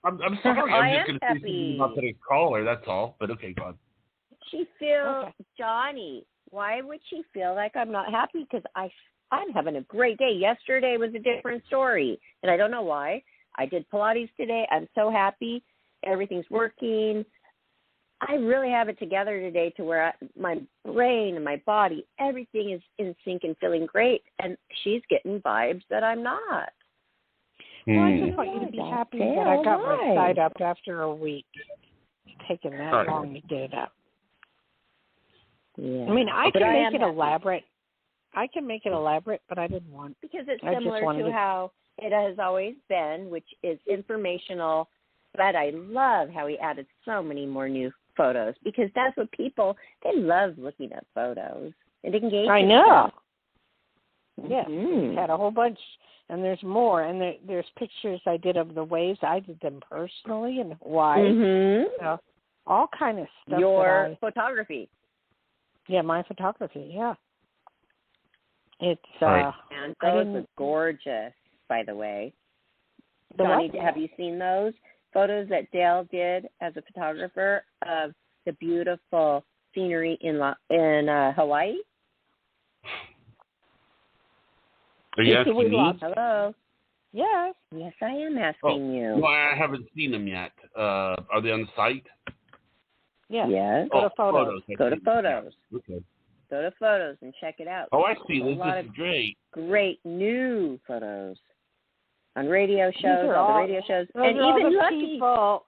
I'm sorry. I'm just going to say happy. something about the caller, that's all. But okay, go on. She feels, Johnny, why would she feel like I'm not happy? Because I'm having a great day. Yesterday was a different story, and I don't know why. I did Pilates today. I'm so happy. Everything's working. I really have it together today to where my brain and my body, everything is in sync and feeling great. And she's getting vibes that I'm not. Well, I just want you to be happy that I got my site up after a week. It's taken that long to get it up. Yeah. I mean, I can make it elaborate. I can make it elaborate, but I didn't want. Because it's similar to how it has always been, which is informational. But I love how he added so many more new photos, because that's what they love looking at photos. It engages. I know. Them. Yeah, had a whole bunch, and there's more. And there's pictures I did of the waves. I did them personally in Hawaii. So, all kind of stuff. Your photography. Yeah, my photography. Yeah. It's and those are gorgeous, by the way. Johnny, have you seen those photos that Dayle did as a photographer of the beautiful scenery in Hawaii? Are you asking me? Hello. Yes. Yes, I am asking you. No, I haven't seen them yet. Are they on the site? Yeah. Yes. Go to photos. Go to photos. Yeah. Okay. Go to photos and check it out. Oh, I see. This is great. Great new photos on radio shows, all the radio shows, and even Lucky. People.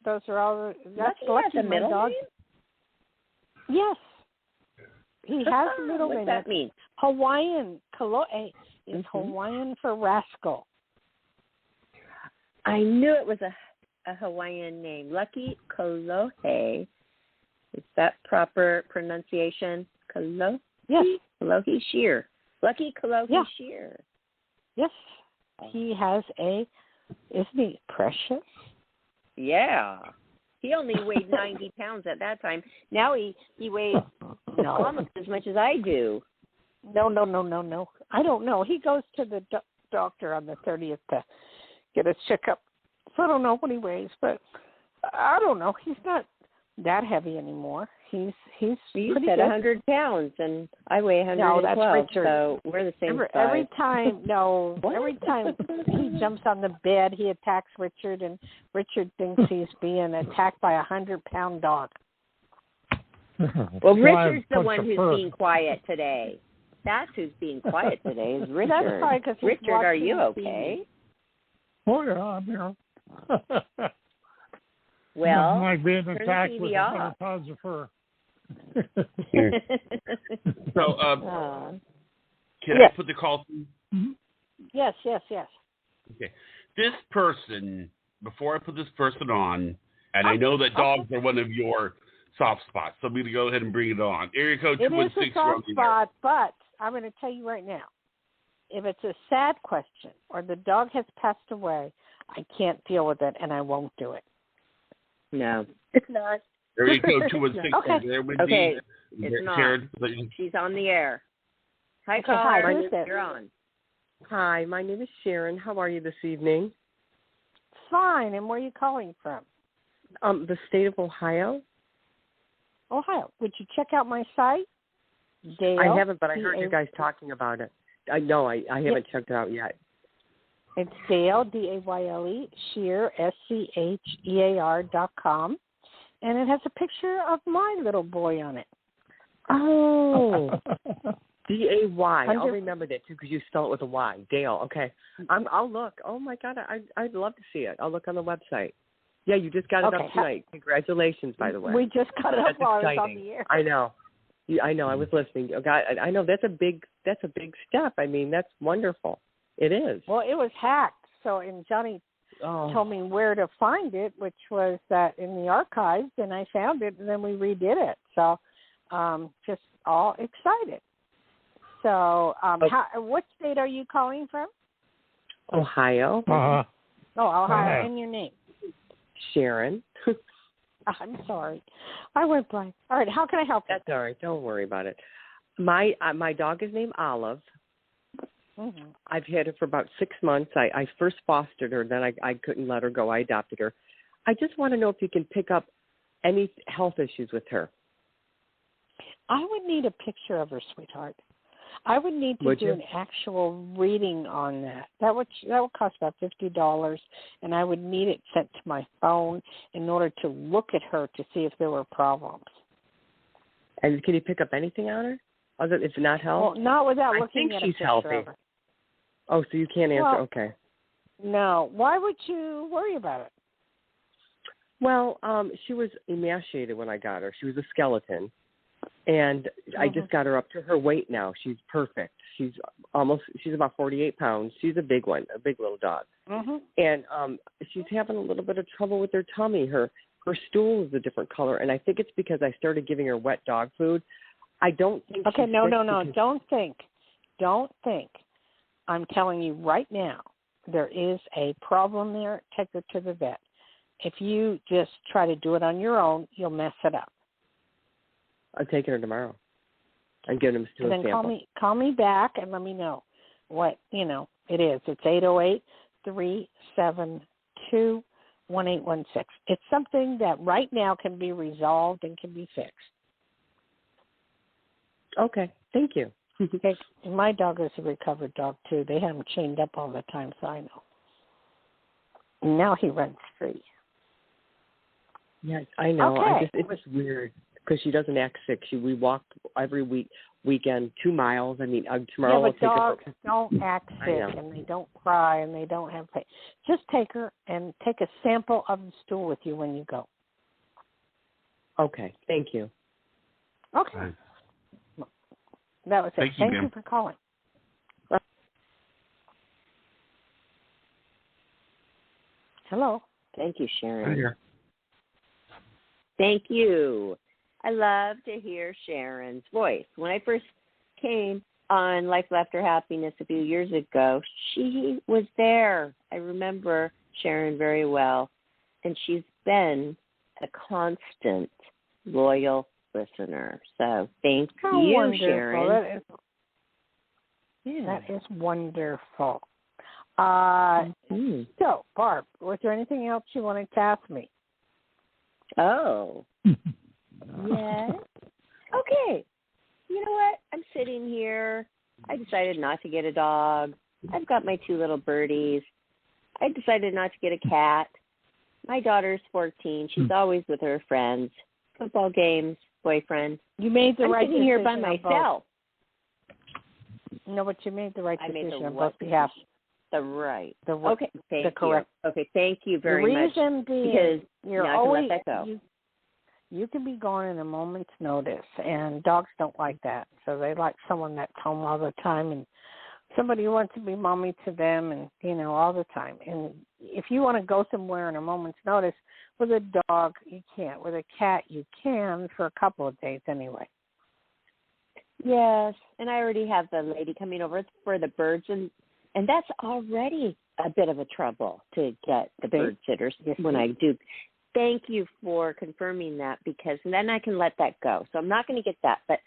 Those are all. That's Lucky, the my middle dog. name? Yes. He has a middle name. What's that mean? Hawaiian. Kalo'e is Hawaiian for rascal. I knew it was a Hawaiian name. Lucky Kalohe. Is that proper pronunciation? Kalohe? Yes. Kalohe Schear. Lucky Kalohe Schear. Yes. He has isn't he precious? Yeah. He only weighed 90 pounds at that time. Now he weighs almost as much as I do. No. I don't know. He goes to the doctor on the 30th to get his checkup. So I don't know what he weighs, but I don't know. He's not that heavy anymore. He's you pretty said good. 100 pounds, and I weigh 112. No, that's Richard. So we're the same size. Every time he jumps on the bed, he attacks Richard, and Richard thinks he's being attacked by 100-pound dog. Well, Richard's the one who's being quiet today. That's who's being quiet today is Richard. That's probably because Richard, are you okay? Oh yeah, I'm here. Well, like being attacked with 100 pounds of fur. So, can I put the call through? Mm-hmm. Yes. Okay. This person, before I put this person on, and I know that dogs are one of your soft spots, so I'm going to go ahead and bring it on. Area code 216. It is a soft spot, but I'm going to tell you right now, if it's a sad question or the dog has passed away, I can't deal with it, and I won't do it. No, it's not. Area code 216. Okay. There with Okay. me. It's not. Sharon, She's on the air. Hi, okay, hi. You're on. Hi, my name is Sharon. How are you this evening? Fine. And where are you calling from? The state of Ohio. Ohio. Would you check out my site? Dayle, I haven't, but I heard you guys talking about it. I haven't checked it out yet. It's Dayle, Dayle, Schear, SCHEAR.com, and it has a picture of my little boy on it. Oh, DAY. I'll remember that too because you spell it with a Y. Dayle. Okay, I'll look. Oh my God, I'd love to see it. I'll look on the website. Yeah, you just got it up tonight. Congratulations, by the way. We just got it up while I was on the air. I know. I know. I was listening. Oh, God, I know that's a big step. I mean, that's wonderful. It is. Well, it was hacked. So, and Johnny told me where to find it, which was that in the archives, and I found it, and then we redid it. So, just all excited. So, what state are you calling from? Ohio. Uh-huh. Oh, Ohio. And your name? Sharon. I'm sorry. I went blank. All right, how can I help you? That's all right. Don't worry about it. My dog is named Olive. Mm-hmm. I've had her for about 6 months. I first fostered her, then I couldn't let her go. I adopted her. I just want to know if you can pick up any health issues with her. I would need a picture of her, sweetheart. I would need to do an actual reading on that. That would cost about $50, and I would need it sent to my phone in order to look at her to see if there were problems. And can you pick up anything on her? Other if not health? Well, not without looking at I think she's healthy. Her. Oh, so you can't answer? Okay. No. Why would you worry about it? Well, she was emaciated when I got her. She was a skeleton. And I just got her up to her weight now. She's perfect. She's about 48 pounds. She's a big one, a big little dog. And she's having a little bit of trouble with her tummy. Her stool is a different color, and I think it's because I started giving her wet dog food. I don't think. Okay, she's no. Because... Don't think. I'm telling you right now, there is a problem there. Take her to the vet. If you just try to do it on your own, you'll mess it up. I'm taking her tomorrow. I'm giving him to a sample. Then call me back and let me know what it is. It's 808-372-1816. It's something that right now can be resolved and can be fixed. Okay, thank you. Okay. My dog is a recovered dog too. They have him chained up all the time, so I know. And now he runs free. Yes, I know. Okay. It's just weird. Because she doesn't act sick. We walk every weekend 2 miles. I mean, tomorrow I'll take her. Yeah, but dogs don't act sick, and they don't cry, and they don't have pain. Just take her and take a sample of the stool with you when you go. Okay, thank you. Okay. Right. That was it. Thank you for calling. Hello. Thank you, Sharon. Hi here. Thank you. I love to hear Sharon's voice. When I first came on Life Laughter Happiness a few years ago, she was there. I remember Sharon very well. And she's been a constant, loyal listener. So thank you, wonderful. Sharon. That is wonderful. So, Barb, was there anything else you wanted to ask me? Oh. Yes. Okay. You know what? I'm sitting here. I decided not to get a dog. I've got my 2 little birdies. I decided not to get a cat. My daughter's 14. She's always with her friends. Football games, boyfriend. You made the right decision. I'm sitting here by myself. No, but you made the right decision on both both behalf. Okay, thank the correct. you. Okay, thank you very much. The reason being, because you're I always, can let that go. You can be gone in a moment's notice, and dogs don't like that. So they like someone that's home all the time, and somebody who wants to be mommy to them, and all the time. And if you want to go somewhere in a moment's notice with a dog, you can't. With a cat, you can for a couple of days anyway. Yes, and I already have the lady coming over for the birds, and that's already a bit of a trouble to get the bird sitters when I do. Thank you for confirming that, because then I can let that go. So I'm not going to get that. But,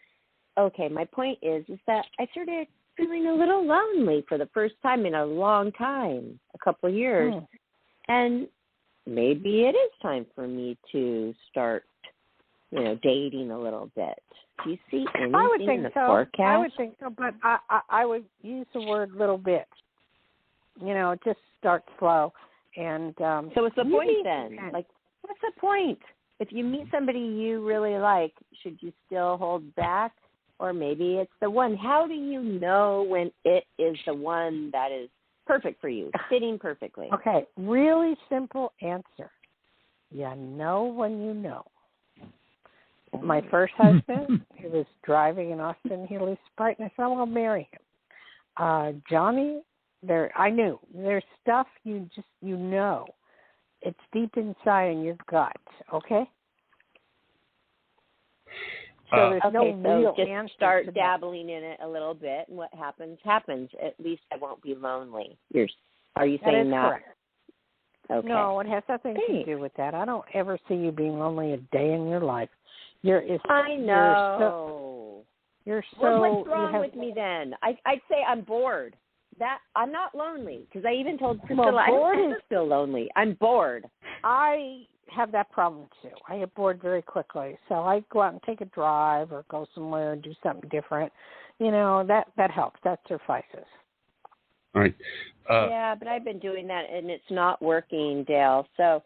okay, my point is that I started feeling a little lonely for the first time in a long time, a couple of years. And maybe it is time for me to start, dating a little bit. Do you see anything in the forecast? I would think so, but I would use the word little bit. Just start slow. And so what's the point then? What's the point? If you meet somebody you really like, should you still hold back? Or maybe it's the one. How do you know when it is the one that is perfect for you, fitting perfectly? Okay, really simple answer. You know when you know. My first husband, he was driving in Austin, Healy Sprite, and I said, I'm going to marry him. Johnny, I knew. There's stuff you know. It's deep inside in your gut, okay? So there's no real just answer start to dabbling in it a little bit, and what happens, happens. At least I won't be lonely. Are you saying that? Correct. Okay. No, it has nothing to do with that. I don't ever see you being lonely a day in your life. I know. You're so. What's wrong with me then? I'd say I'm bored. That I'm not lonely, because I even told Priscilla I'm still lonely. I'm bored. I have that problem too. I get bored very quickly, so I go out and take a drive or go somewhere and do something different. that helps. That suffices. All right. Yeah, but I've been doing that, and it's not working, Dayle. So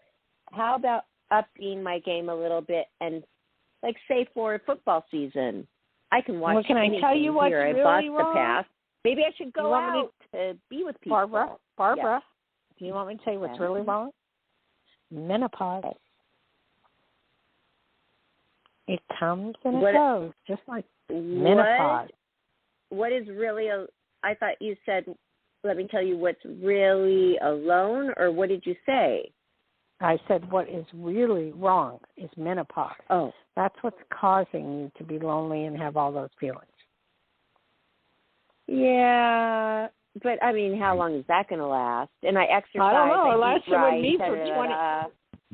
how about upping my game a little bit and, like, say for football season, I can watch Well, can I tell you what's here. really I bust wrong? the pass. Maybe I should go out to be with people. Barbara, do you want me to tell you what's really wrong? Menopause. It comes and it goes, just like menopause. What is really I thought you said, let me tell you what's really alone, or what did you say? I said what is really wrong is menopause. Oh. That's what's causing you to be lonely and have all those feelings. Yeah, but I mean, how long is that going to last? And I exercise. I don't know. It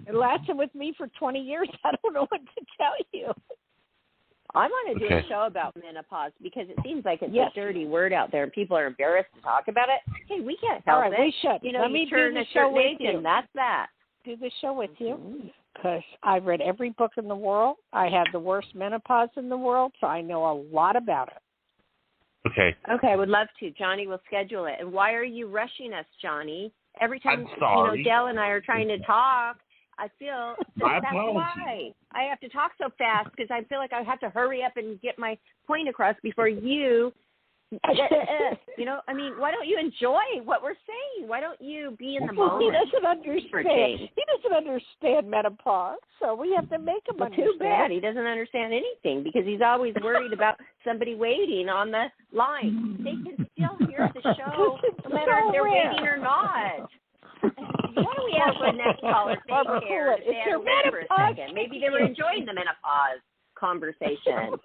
It lasted with me for 20 years. I don't know what to tell you. I want to do a show about menopause because it seems like it's a dirty word out there and people are embarrassed to talk about it. Hey, we can't help it. We should. Let me turn a certain age and that's that. Do the show with you because I've read every book in the world. I have the worst menopause in the world, so I know a lot about it. Okay. Okay, I would love to. Johnny will schedule it. And why are you rushing us, Johnny? Every time Dayle and I are trying to talk, I feel that's why I have to talk so fast because I feel like I have to hurry up and get my point across before you. I mean, why don't you enjoy what we're saying? Why don't you be in the moment? He doesn't understand. He doesn't understand menopause, so we have to make him understand. Too bad he doesn't understand anything because he's always worried about somebody waiting on the line. They can still hear the show no matter if they're waiting or not. What do we have for the next caller? Take care. They had to wait for a second. Maybe they were enjoying the menopause conversation.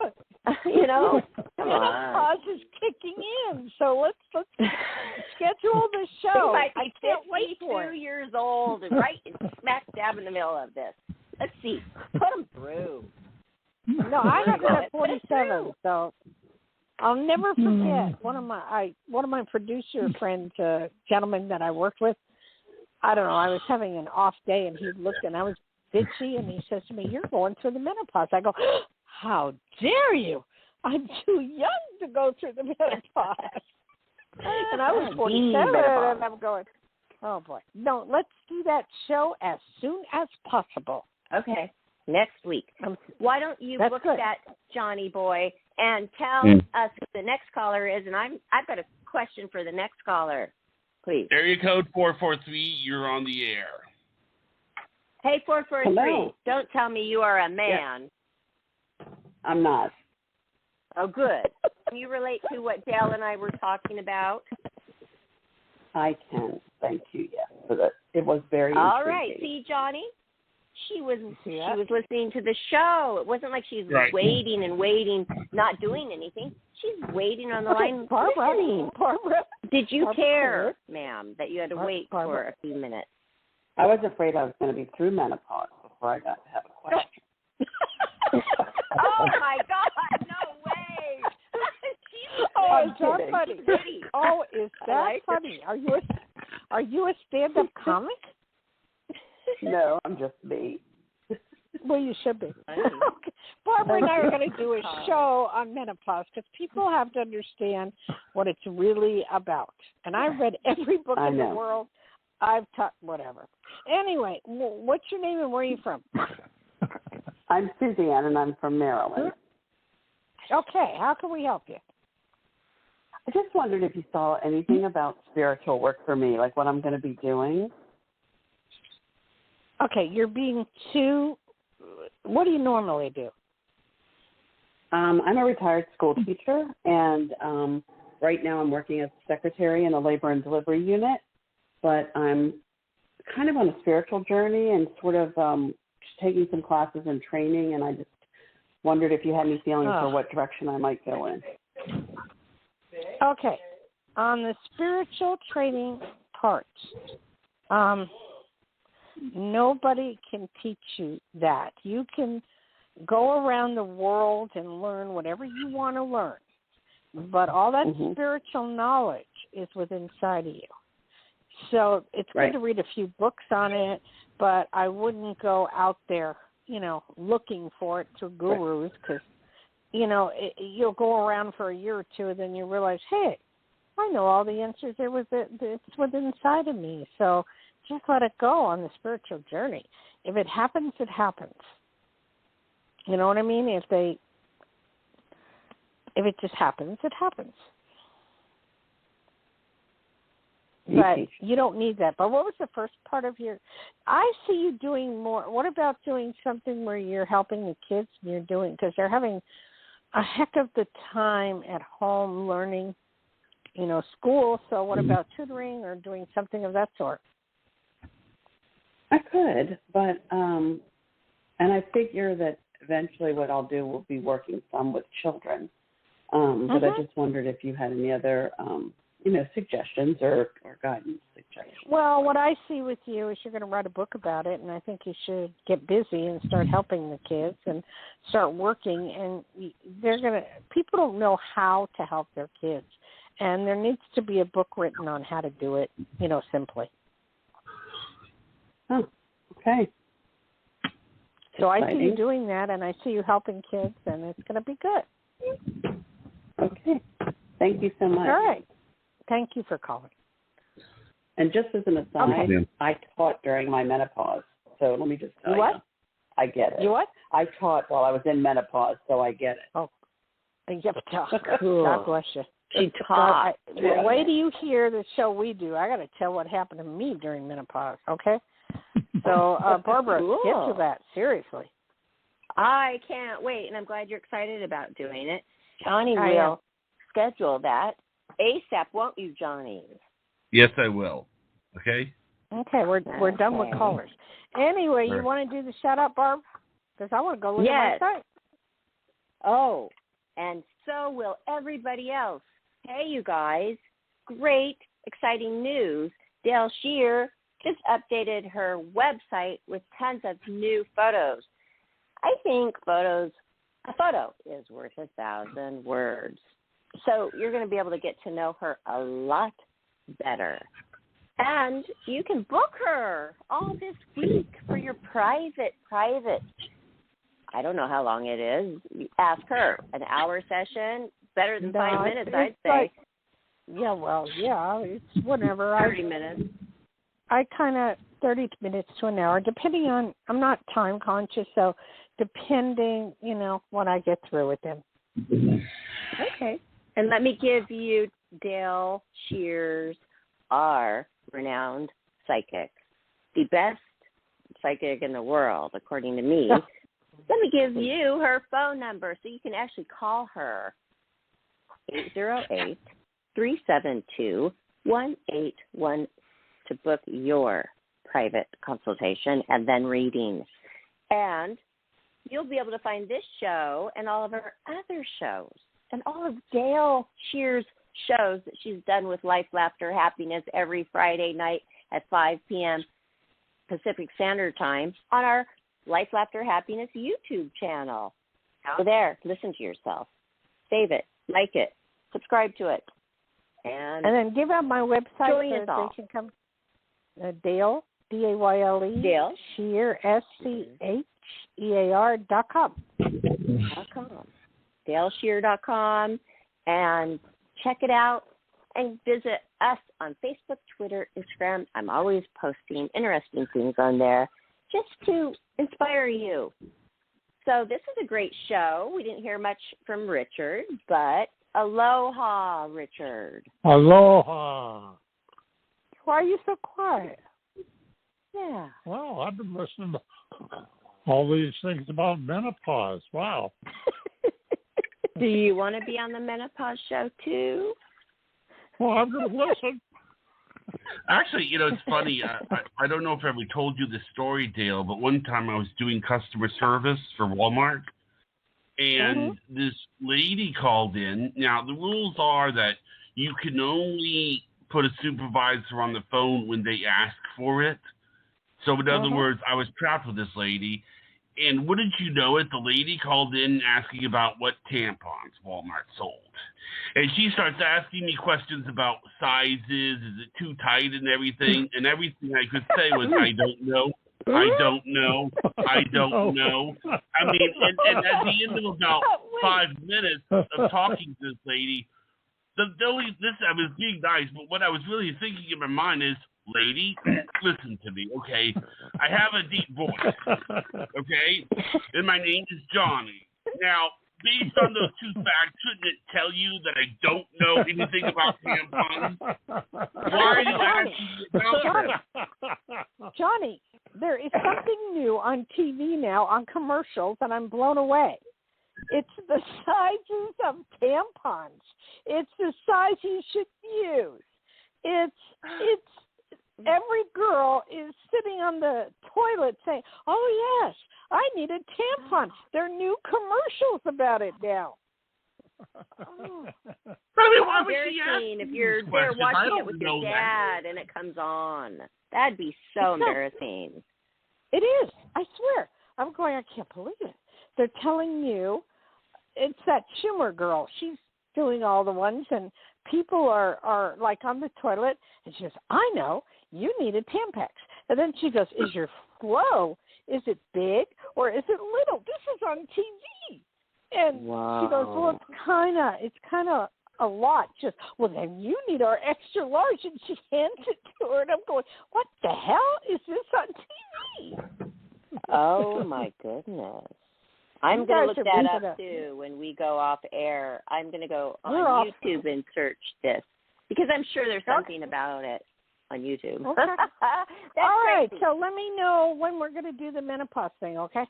Menopause is kicking in, so let's schedule the show. I can't wait 2 years old and right smack dab in the middle of this. Let's see. Put them through. No, I have it at 47, so I'll never forget one of my producer friends, gentleman that I worked with. I don't know. I was having an off day, and he looked, and I was bitchy, and he says to me, "You're going through the menopause." I go, "How dare you? I'm too young to go through the menopause." And I was 47, and I'm going, "Oh boy, no! Let's do that show as soon as possible." Okay, next week. Why don't you book that, Johnny boy, and tell us who the next caller is? And I've got a question for the next caller, please. Area code 443. You're on the air. Hey, 443. Hello. Don't tell me you are a man. Yes. I'm not. Oh, good. Can you relate to what Dayle and I were talking about? I can. Thank you. Yes. So that it was very all intriguing. Right. See, Johnny? She was listening to the show. It wasn't like she's waiting and waiting, not doing anything. She's waiting on the line. Barbara. Did you care, ma'am, that you had to wait for a few minutes? I was afraid I was going to be through menopause before I got to have a question. Oh my God! No way! Is that funny? Oh, is that funny? Are you a stand-up comic? No, I'm just me. Well, you should be. Barbara and I are going to do a show on menopause because people have to understand what it's really about. And I've read every book in the world. I've taught whatever. Anyway, what's your name and where are you from? I'm Suzanne, and I'm from Maryland. Okay, how can we help you? I just wondered if you saw anything about spiritual work for me, like what I'm going to be doing. Okay, you're being too... What do you normally do? I'm a retired school teacher, and right now I'm working as a secretary in a labor and delivery unit, but I'm kind of on a spiritual journey and sort of taking some classes and training, and I just wondered if you had any feelings for what direction I might go in. Okay. On the spiritual training part, nobody can teach you that. You can go around the world and learn whatever you want to learn, but all that spiritual knowledge is within inside of you. So it's good to read a few books on it, but I wouldn't go out there, looking for it through gurus because you'll go around for a year or two, and then you realize, hey, I know all the answers. It's within inside of me. So just let it go on the spiritual journey. If it happens, it happens. You know what I mean? If it just happens, it happens. But you don't need that. But what was the first part of I see you doing more. What about doing something where you're helping the kids and because they're having a heck of the time at home learning, school. So what about tutoring or doing something of that sort? I could, but, and I figure that eventually what I'll do will be working some with children. But I just wondered if you had any other, suggestions or guidance suggestions. Well, what I see with you is you're going to write a book about it, and I think you should get busy and start helping the kids and start working. And people don't know how to help their kids, and there needs to be a book written on how to do it, simply. Oh, okay. So I see you doing that, and I see you helping kids, and it's going to be good. Okay. Thank you so much. All right. Thank you for calling. And just as an aside, I taught during my menopause. So let me just tell you. I get it. You what? I taught while I was in menopause, so I get it. Oh, cool. God bless you. She taught. Wait till you hear the show we do. I got to tell what happened to me during menopause, okay? So, Barbara, get to that, seriously. I can't wait, and I'm glad you're excited about doing it. Johnny will schedule that ASAP, won't you, Johnny? Yes, I will. Okay? Okay, we're done with callers. Anyway, you want to do the shout-out, Barb? Because I want to go look at my site. Oh, and so will everybody else. Hey, you guys, great, exciting news. Dayle Schear just updated her website with tons of new photos. I think a photo is worth 1,000 words. So you're going to be able to get to know her a lot better. And you can book her all this week for your private. I don't know how long it is. Ask her. An hour session, better than 5 minutes, I'd say. It's whenever. 30 minutes. I kind of 30 minutes to an hour, depending on, I'm not time conscious, so depending, what I get through with them. Okay. And let me give you Dayle Schear's, our renowned psychic, the best psychic in the world, according to me. Let me give you her phone number so you can actually call her. 808-372-1810 to book your private consultation and then readings. And you'll be able to find this show and all of our other shows and all of Dayle Schear's shows that she's done with Life, Laughter, Happiness every Friday night at 5 p.m. Pacific Standard Time on our Life, Laughter, Happiness YouTube channel. Go there, listen to yourself, save it, like it, subscribe to it. And then give out my website join so us all. they can come. Dayle, D-A-Y-L-E, Dayle Schear, SCHEAR.com. DayleSchear.com, and check it out and visit us on Facebook, Twitter, Instagram. I'm always posting interesting things on there just to inspire you. So this is a great show. We didn't hear much from Richard, but aloha, Richard. Aloha. Why are you so quiet? Yeah. Well, I've been listening to all these things about menopause. Wow. Do you want to be on the menopause show too? Well, I'm going to listen. Actually, it's funny. I don't know if I ever told you this story, Dayle, but one time I was doing customer service for Walmart, and this lady called in. Now, the rules are that you can only put a supervisor on the phone when they ask for it. So, in other words, I was trapped with this lady. And wouldn't you know it, the lady called in asking about what tampons Walmart sold. And she starts asking me questions about sizes, is it too tight and everything. And everything I could say was, I don't know. I don't know. I don't know. I mean, and at the end of about 5 minutes of talking to this lady, I was being nice, but what I was really thinking in my mind is, lady, listen to me, okay? I have a deep voice, okay? And my name is Johnny. Now, based on those two facts, shouldn't it tell you that I don't know anything about tampons? Why are you asking me about them? Johnny, there is something new on TV now on commercials, and I'm blown away. It's the sizes of tampons. It's the size you should use. It's every girl is sitting on the toilet saying, "Oh yes, I need a tampon." There are new commercials about it now. Embarrassing if you're there watching it with your dad and it comes on. That'd be so embarrassing. It is. I swear. I'm going, I can't believe it. They're telling you it's that Schumer girl. She's doing all the ones, and people are like on the toilet, and she goes, "I know, you need a Tampax." And then she goes, "Is your flow, is it big or is it little?" This is on TV. And she goes, "Well, it's kind of a lot." Just, "Well, then you need our extra large," and she hands it to her, and I'm going, "What the hell is this on TV?" Oh my goodness! I'm going to look that up too when we go off air. I'm going to go on YouTube and search this because I'm sure there's something about it on YouTube. Okay. All right, so let me know when we're going to do the menopause thing, okay?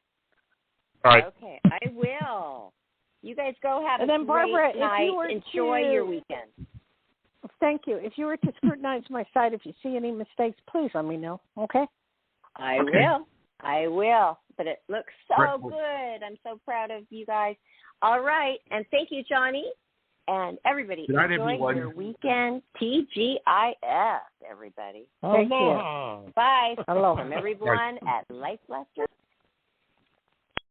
All right. Okay, I will. You guys go have a Barbara, great night. Enjoy your weekend. Thank you. If you were to scrutinize my site, if you see any mistakes, please let me know, okay? I will. But it looks so good. I'm so proud of you guys. All right, and thank you, Johnny. And everybody, enjoy your weekend. TGIF, everybody. Thank you. Bye. Hello. From everyone at Life Laughter